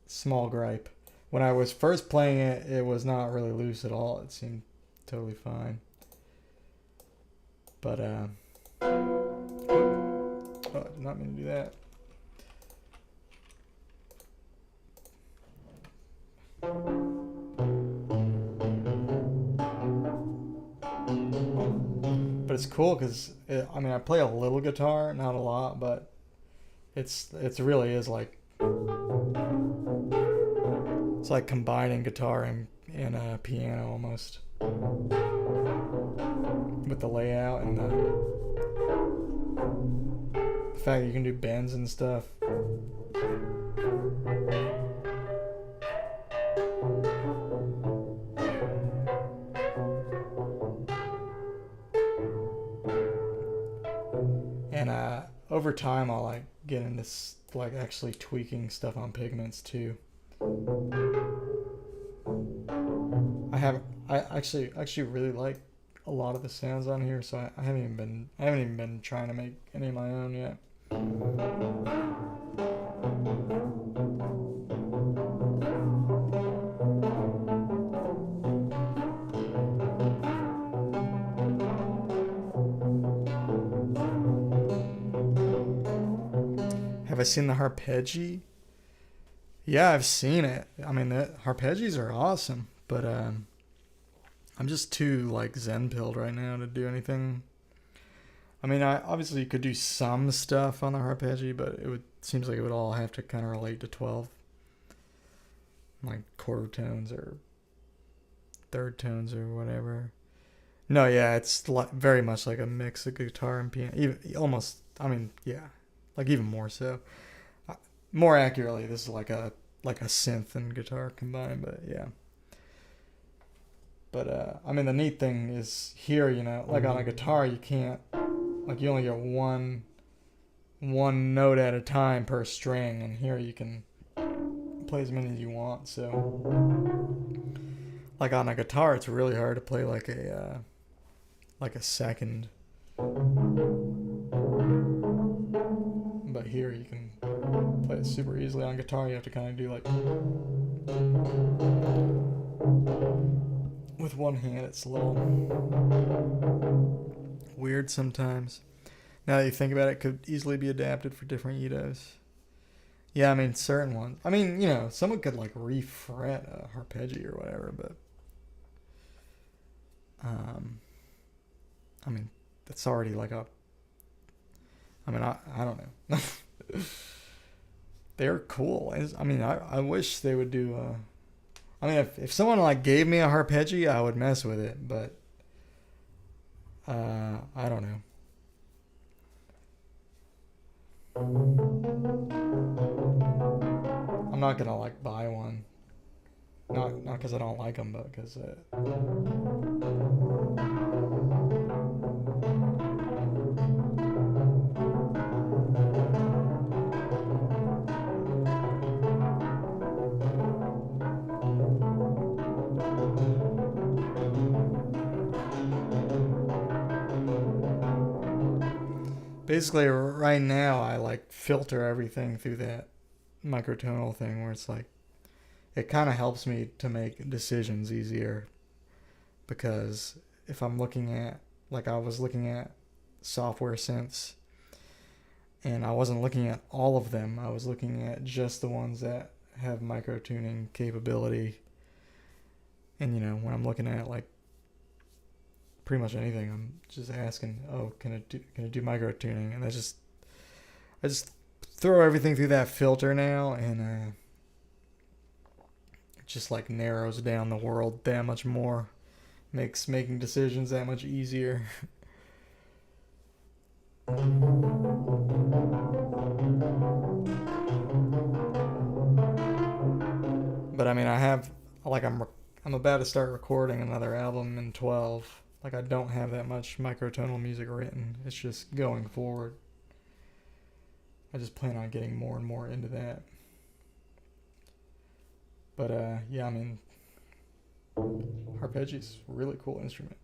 small gripe. When I was first playing it, it was not really loose at all. It seemed totally fine, but oh, I did not mean to do that. But it's cool because I mean, I play a little guitar, not a lot, but it's really is like, it's like combining guitar and piano almost, with the layout and the fact that you can do bends and stuff. And over time, I'll like get into like actually tweaking stuff on Pigments too. I actually really like a lot of the sounds on here, so I haven't even been trying to make any of my own yet. Have I seen the Harpeggi? Yeah, I've seen it. I mean, the arpeggios are awesome, but I'm just too like zen pilled right now to do anything. I mean, I obviously could do some stuff on the arpeggio, but it would seems like it would all have to kind of relate to 12, like quarter tones or third tones or whatever. No, yeah, it's very much like a mix of guitar and piano. Even almost, I mean, yeah, like even more so. More accurately, this is like a synth and guitar combined, but yeah. But I mean, the neat thing is here, like on a guitar, you can't, like you only get one note at a time per string, and here you can play as many as you want. So, like on a guitar, it's really hard to play like a second. But here you can play it super easily. On guitar, you have to kind of do like with one hand. It's a little weird sometimes. Now that you think about it, it could easily be adapted for different Itos. Yeah, I mean, certain ones. I mean, someone could like refret a arpeggio or whatever, but I mean, that's already like a. I mean, I don't know. They're cool. I mean, I wish they would do. I mean, if someone like gave me a arpeggio, I would mess with it, but I don't know. I'm not gonna like buy one. Not because I don't like them, but because. Basically, right now, I like filter everything through that microtonal thing where it's like, it kind of helps me to make decisions easier because if I'm looking at, like I was looking at software synths and I wasn't looking at all of them, I was looking at just the ones that have micro tuning capability. And when I'm looking at like pretty much anything, I'm just asking, oh, can it do micro tuning? And I just throw everything through that filter now, and it just like narrows down the world that much more, makes making decisions that much easier. But I mean, I have like I'm about to start recording another album in 12. Like I don't have that much microtonal music written. It's just going forward. I just plan on getting more and more into that. But yeah, I mean, arpeggios, really cool instrument.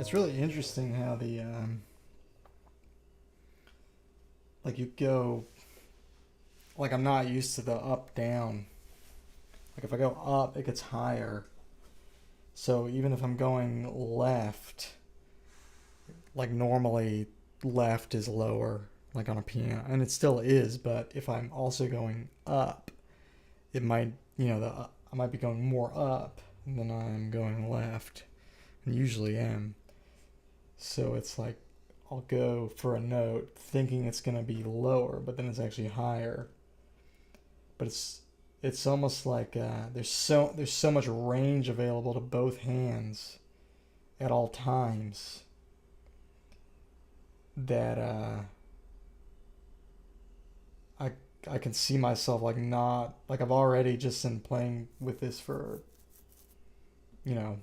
it's really interesting how the like you go, like I'm not used to the up down. Like if I go up, it gets higher. So even if I'm going left, like normally left is lower, like on a piano, and it still is, but if I'm also going up, it might, I might be going more up than I'm going left, and usually am. So it's like I'll go for a note thinking it's going to be lower, but then it's actually higher. But it's almost like there's so much range available to both hands at all times that I can see myself like not, like I've already just been playing with this for a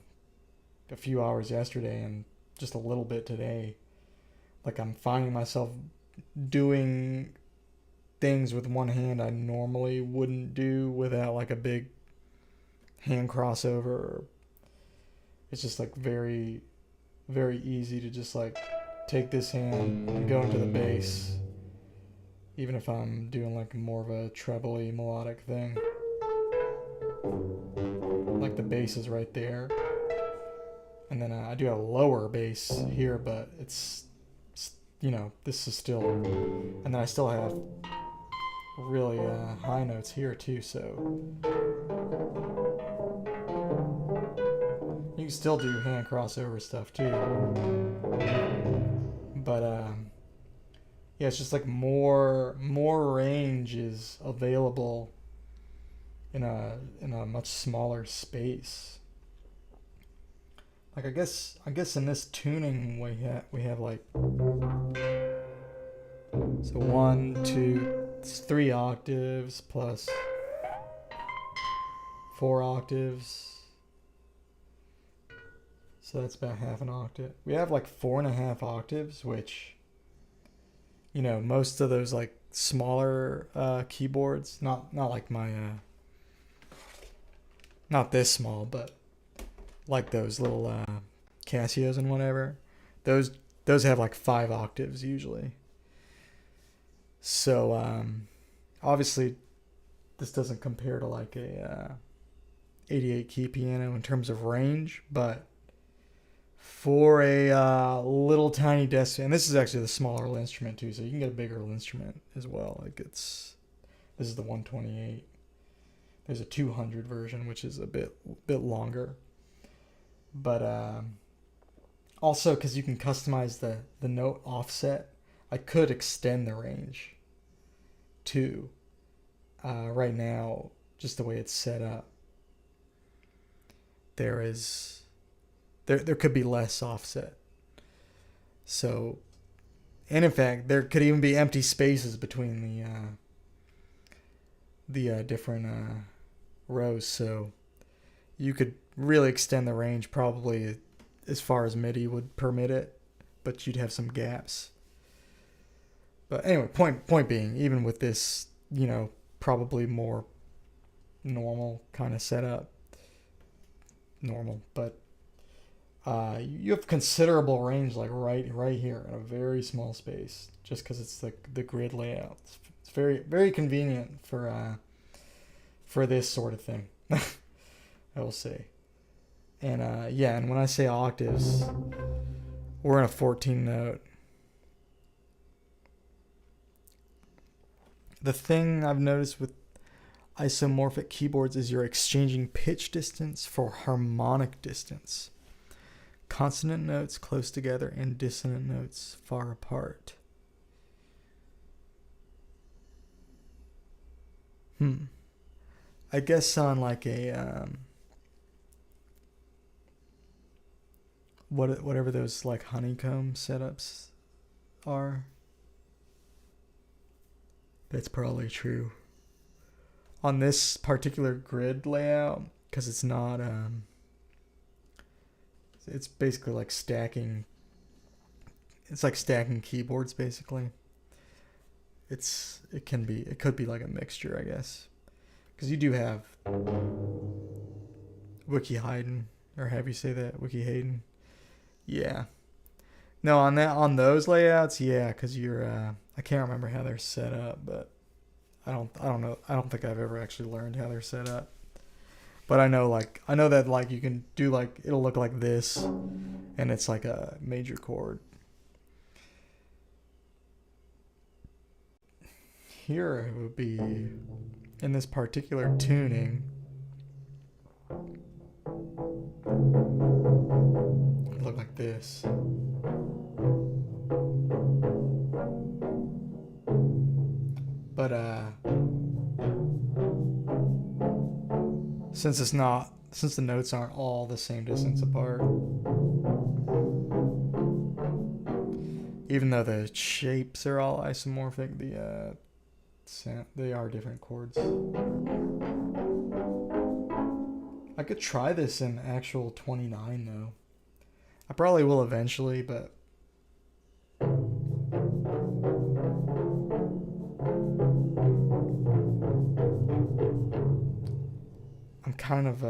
few hours yesterday and just a little bit today. Like I'm finding myself doing things with one hand I normally wouldn't do without like a big hand crossover. It's just like very, very easy to just like take this hand and go into the bass, even if I'm doing like more of a trebly melodic thing. Like the bass is right there, and then I do have a lower bass here, but it's this is still, and then I still have really high notes here too, so you can still do hand crossover stuff too, but yeah, it's just like more range is available in a much smaller space. Like I guess in this tuning we have like, so 1, 2, it's 3 octaves plus 4 octaves. So that's about half an octave. We have like 4.5 octaves, which, most of those like smaller keyboards, not like my, not this small, but like those little Casios and whatever, those have like 5 octaves usually. So obviously this doesn't compare to like a 88 key piano in terms of range, but for a little tiny desk, and this is actually the smaller Linnstrument too, so you can get a bigger Linnstrument as well. Like this is the 128. There's a 200 version, which is a bit longer. But also, because you can customize the note offset, I could extend the range too. Right now, just the way it's set up, there could be less offset. So, and in fact, there could even be empty spaces between the different rows. So you could really extend the range probably as far as MIDI would permit it, but you'd have some gaps. But anyway, point being, even with this, probably more normal kind of setup, but you have considerable range, like right here in a very small space, just because it's the grid layout. It's very, very convenient for this sort of thing. I will say. And and when I say octaves, we're in a 14 note. The thing I've noticed with isomorphic keyboards is you're exchanging pitch distance for harmonic distance. Consonant notes close together and dissonant notes far apart. I guess on like a whatever those like honeycomb setups are, that's probably true. On this particular grid layout, because it's not it's basically like stacking. It's like stacking keyboards basically. It could be like a mixture, I guess, because you do have Wiki Hayden, or have you say that, Wiki Hayden? Yeah, No, on those layouts, yeah, because you're I can't remember how they're set up, but I don't know. I don't think I've ever actually learned how they're set up. But I know that like you can do like it'll look like this, and it's like a major chord. Here it would be in this particular tuning. It'd look like this. But since the notes aren't all the same distance apart, even though the shapes are all isomorphic, they are different chords. I could try this in actual 29 though. I probably will eventually, but I'm kind of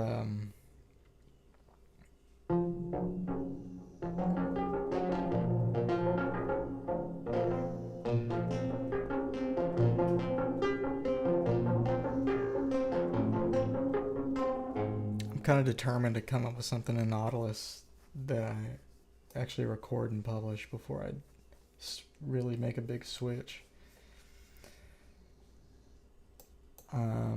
determined to come up with something in Nautilus that I actually record and publish before I really make a big switch. Yeah.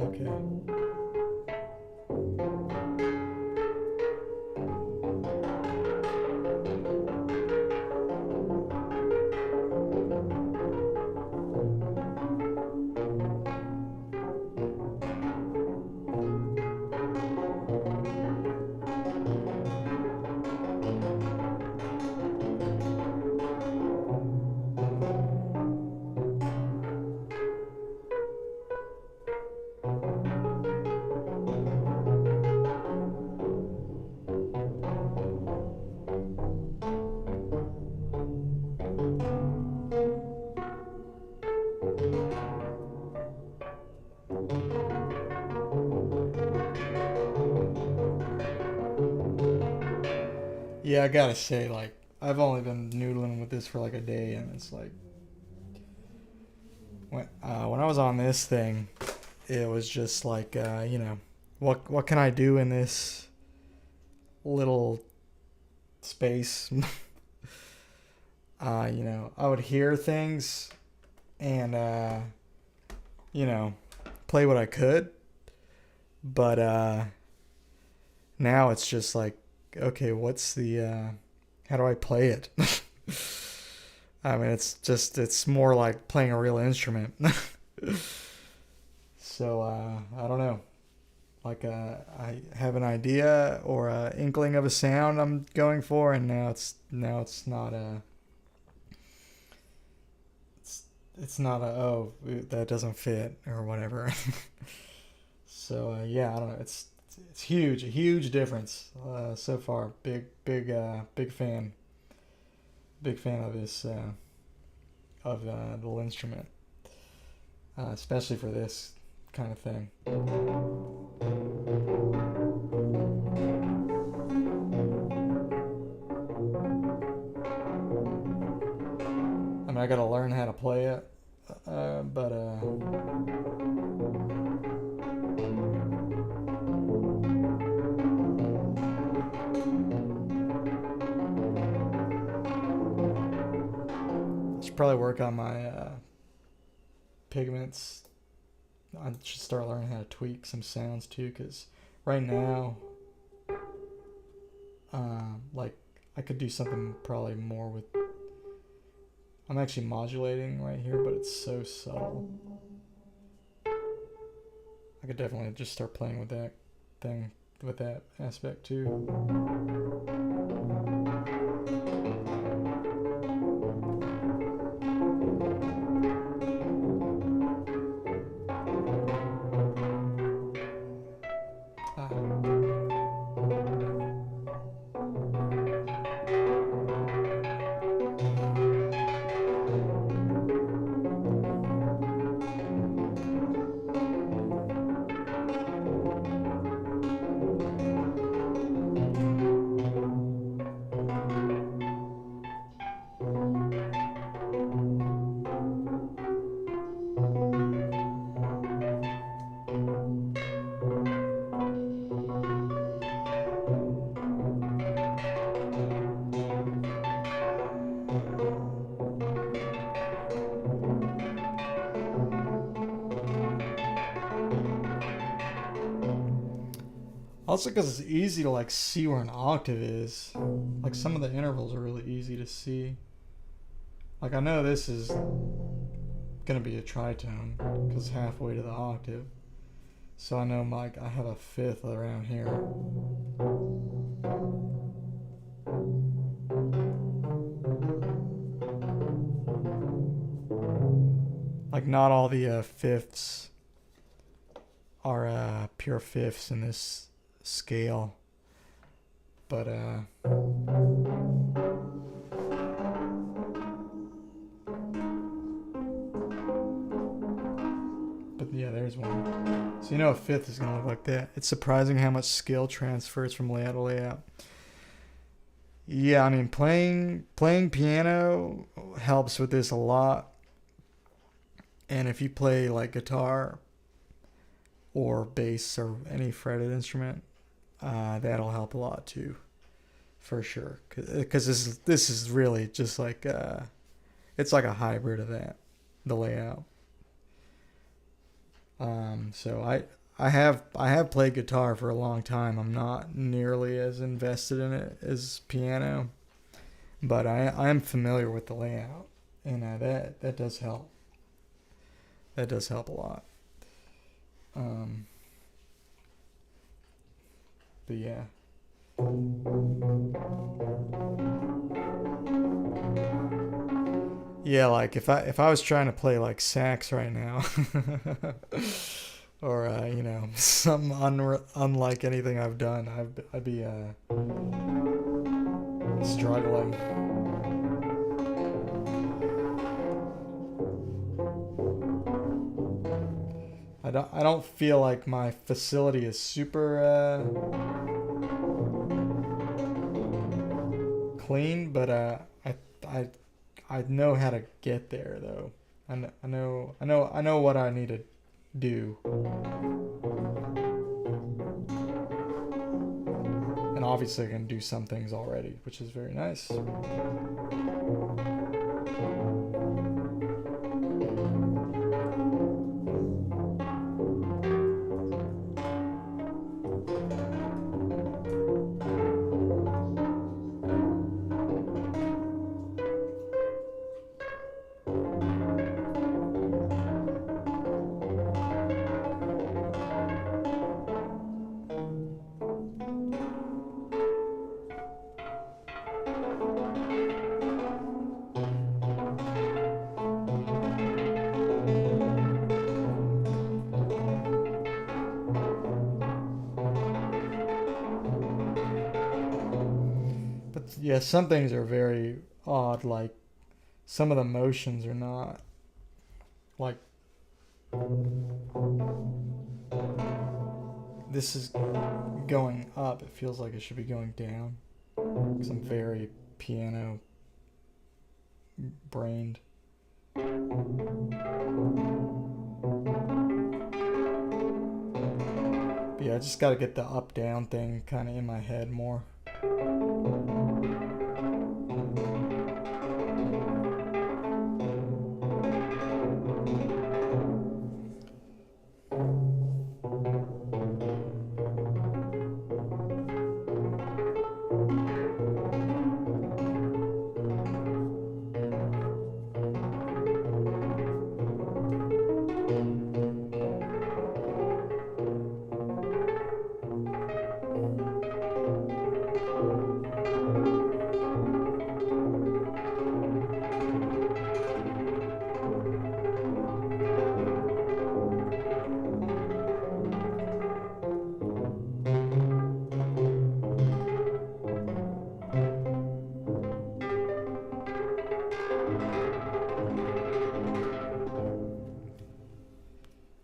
Okay. Yeah, I gotta say, like, I've only been noodling with this for like a day, and it's like, when I was on this thing, it was just like, what can I do in this little space? I would hear things and, play what I could, but now it's just like, okay, what's the, how do I play it? I mean, it's more like playing a real instrument. So, I don't know. Like, I have an idea or a inkling of a sound I'm going for, and now it's not a, it's not a, oh, that doesn't fit or whatever. So, yeah, I don't know. It's huge, a huge difference so far. Big fan. Big fan of this of the Linnstrument, especially for this kind of thing. I mean, I gotta learn how to play it, but I should probably work on my pigments. I should start learning how to tweak some sounds too, because right now, like, I could do something probably more with. I'm actually modulating right here, but it's so subtle. I could definitely just start playing with that thing, with that aspect too. Also, because it's easy to like see where an octave is. Like some of the intervals are really easy to see. Like I know this is gonna be a tritone because it's halfway to the octave. So I know like I have a fifth around here. Like not all the fifths are pure fifths in this scale, but yeah, there's one. So a fifth is gonna look like that. It's surprising how much skill transfers from layout to layout. Yeah, I mean playing piano helps with this a lot. And if you play like guitar or bass or any fretted instrument, that'll help a lot too, for sure. Because this is really just like it's like a hybrid of that, the layout. So I have played guitar for a long time. I'm not nearly as invested in it as piano, but I am familiar with the layout, and that does help. That does help a lot. But yeah. Yeah, like if I was trying to play like sax right now, or you know, some unlike anything I've done, I'd be struggling. I don't feel like my facility is super clean, but I I know how to get there though. I know what I need to do, and obviously I can do some things already, which is very nice. But yeah, some things are very odd. Like some of the motions are not like this is going up. It feels like it should be going down. Because I'm very piano brained. But yeah, I just got to get the up down thing kind of in my head more.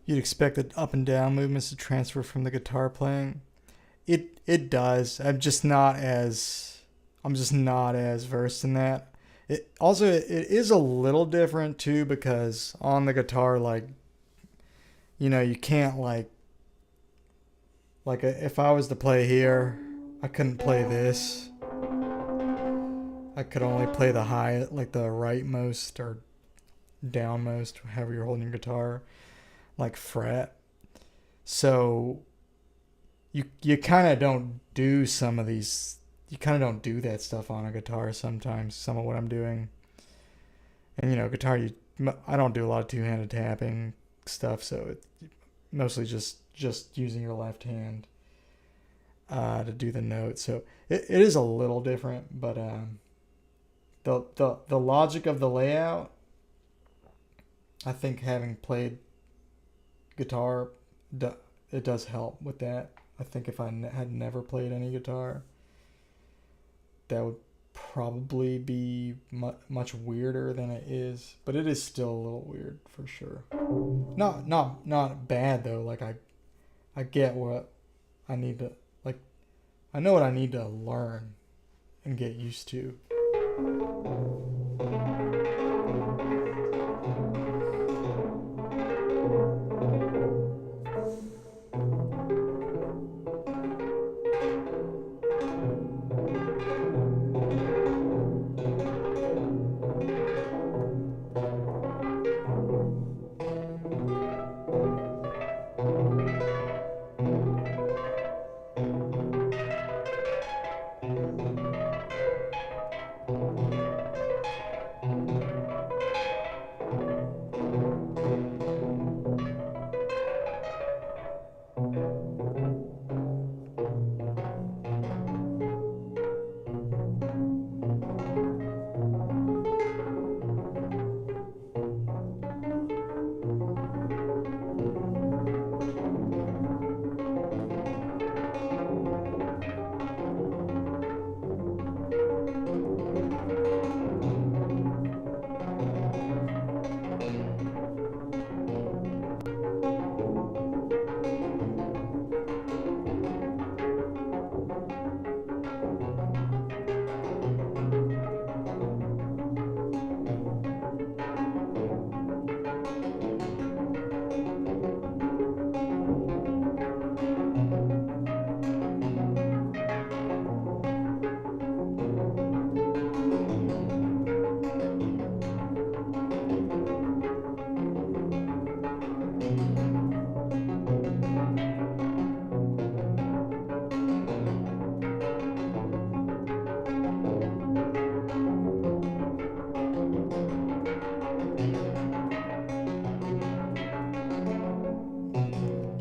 You'd expect the up and down movements to transfer from the guitar playing. It does. I'm just not as versed in that. It is a little different too because on the guitar, like, you know, you can't if I was to play here, I couldn't play this. I could only play the high, like the rightmost or downmost, however you're holding your guitar, like fret. So you kind of don't do some of these. You kind of don't do that stuff on a guitar sometimes. Some of what I'm doing, and you know, guitar. I don't do a lot of two-handed tapping stuff, so it's mostly just using your left hand to do the notes. So it is a little different, but the logic of the layout, I think having played guitar, it does help with that. I think if I had never played any guitar, that would probably be much weirder than it is. But it is still a little weird for sure. Not bad though. Like I get what I need to, like, I know what I need to learn and get used to.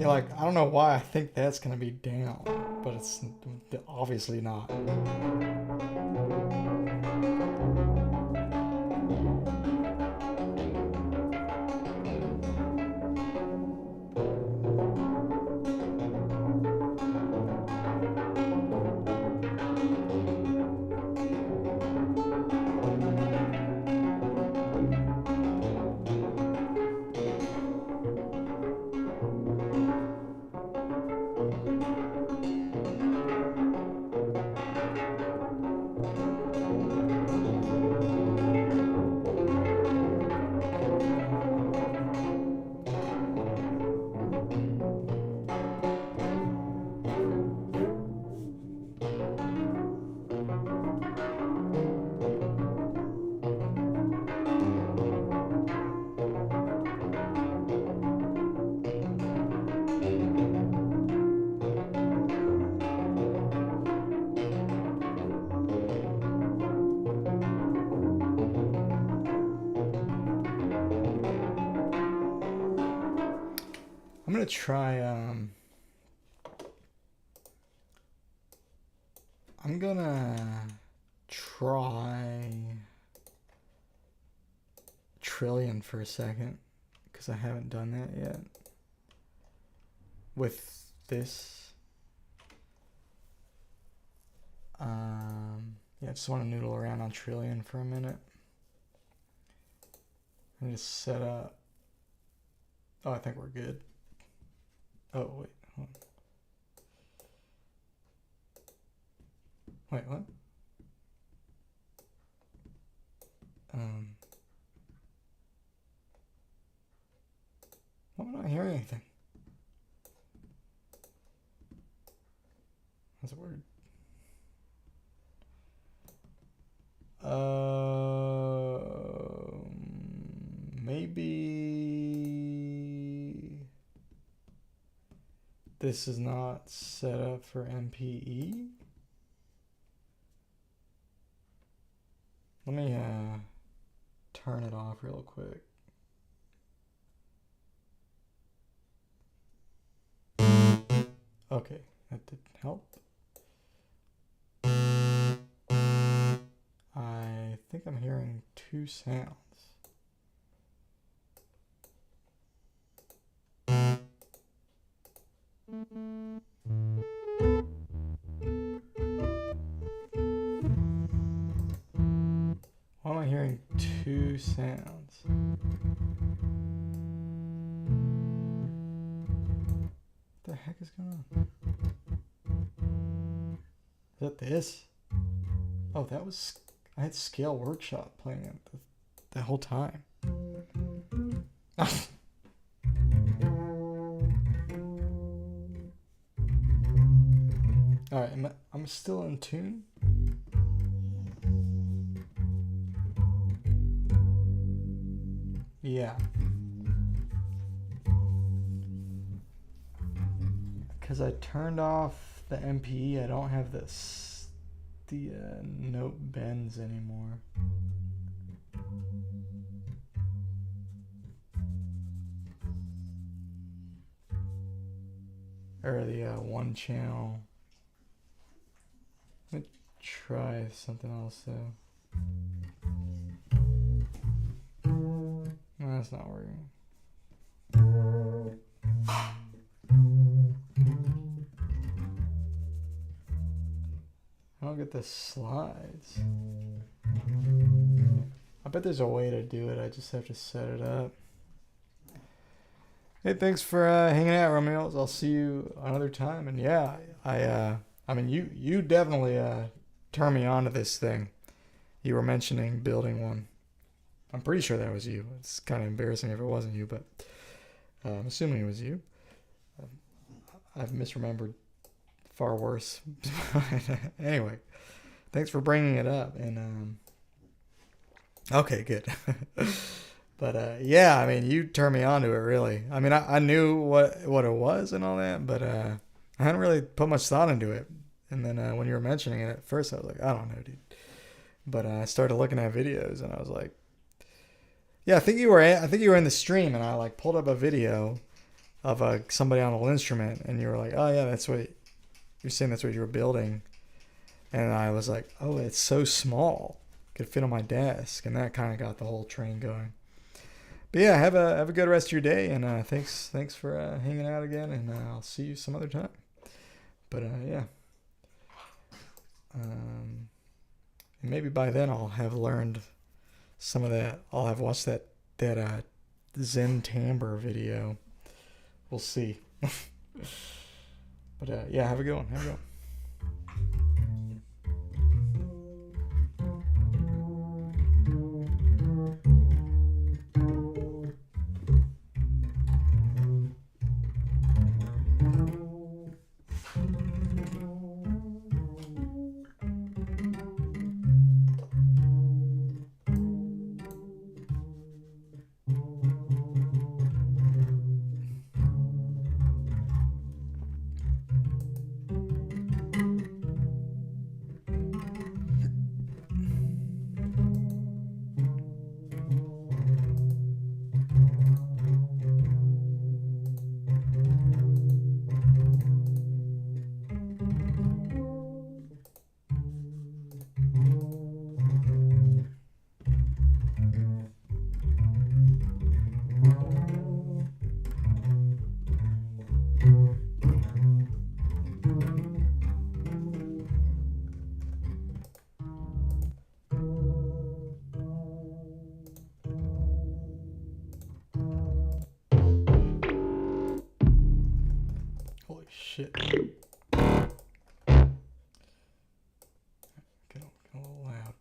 You're like, I don't know why I think that's gonna be down, but it's obviously not. I'm gonna try, I'm gonna try Trillion for a second, because I haven't done that yet with this. Yeah, I just want to noodle around on Trillion for a minute. I'm just set up. Oh, I think we're good. Oh, wait. Hold on. Wait, what? Why am I not hearing anything? That's weird. Maybe this is not set up for MPE. Let me turn it off real quick. Okay, that didn't help. I think I'm hearing two sounds. Why am I hearing two sounds? What the heck is going on? Is that this? Oh, that was... I had Scale Workshop playing it the whole time. Alright, I'm still in tune. Yeah. Because I turned off the MPE, I don't have the note bends anymore. Or the one channel. Let me try something else though. No, that's not working. I don't get the slides. I bet there's a way to do it. I just have to set it up. Hey, thanks for hanging out, Romeo. I'll see you another time. And yeah, I mean, you definitely turned me on to this thing. You were mentioning building one. I'm pretty sure that was you. It's kind of embarrassing if it wasn't you, but I'm assuming it was you. I've misremembered far worse. Anyway, thanks for bringing it up. And okay, good. But yeah, I mean, you turned me on to it, really. I mean, I knew what it was and all that, but I hadn't really put much thought into it. And then when you were mentioning it at first, I was like, I don't know, dude. But I started looking at videos, and I was like, yeah, I think you were in the stream, and I like pulled up a video, of somebody on a Linnstrument, and you were like, oh yeah, that's what you're saying. That's what you were building, and I was like, oh, it's so small, could fit on my desk, and that kind of got the whole train going. But yeah, have a good rest of your day, and thanks for hanging out again, and I'll see you some other time. But yeah, maybe by then I'll have learned some of that. I'll have watched that Zen timbre video. We'll see. But yeah, have a good one. Have a good one. Holy shit. Get a little loud.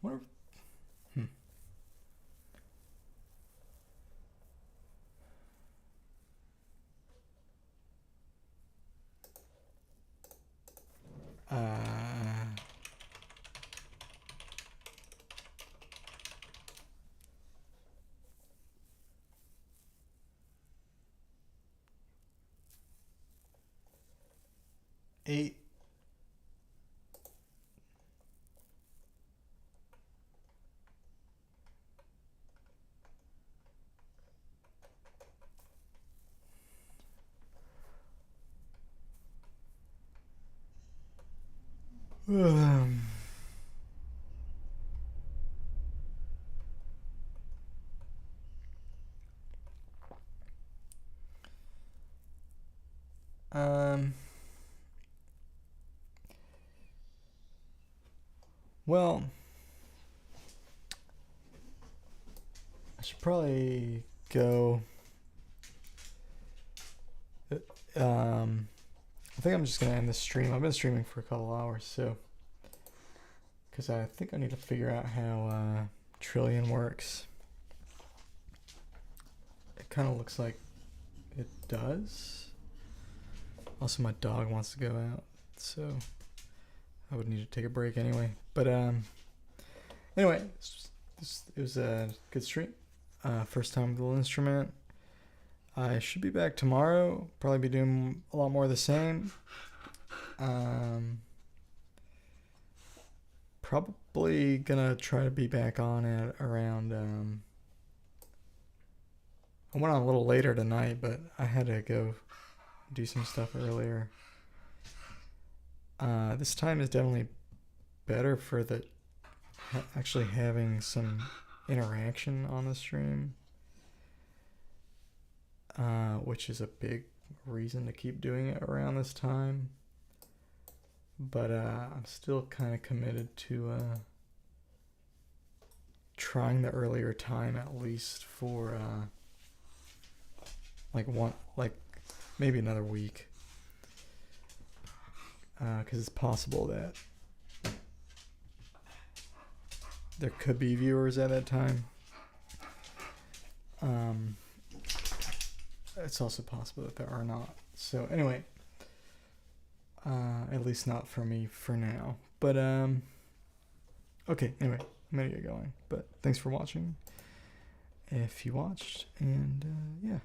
Wonder if, eight. Well, I should probably go. I think I'm just gonna end this stream. I've been streaming for a couple hours, so because I think I need to figure out how Trillion works. It kind of looks like it does. Also, my dog wants to go out, so I would need to take a break anyway. But anyway, it was a good stream. First time with the Linnstrument. I should be back tomorrow. Probably be doing a lot more of the same. Probably gonna try to be back on at around. I went on a little later tonight, but I had to go do some stuff earlier. This time is definitely better for the actually having some interaction on the stream, which is a big reason to keep doing it around this time. But I'm still kind of committed to trying the earlier time at least for maybe another week, because it's possible that there could be viewers at that time. It's also possible that there are not. So anyway, At least not for me for now. But okay, anyway, I'm gonna get going. But thanks for watching if you watched, and yeah.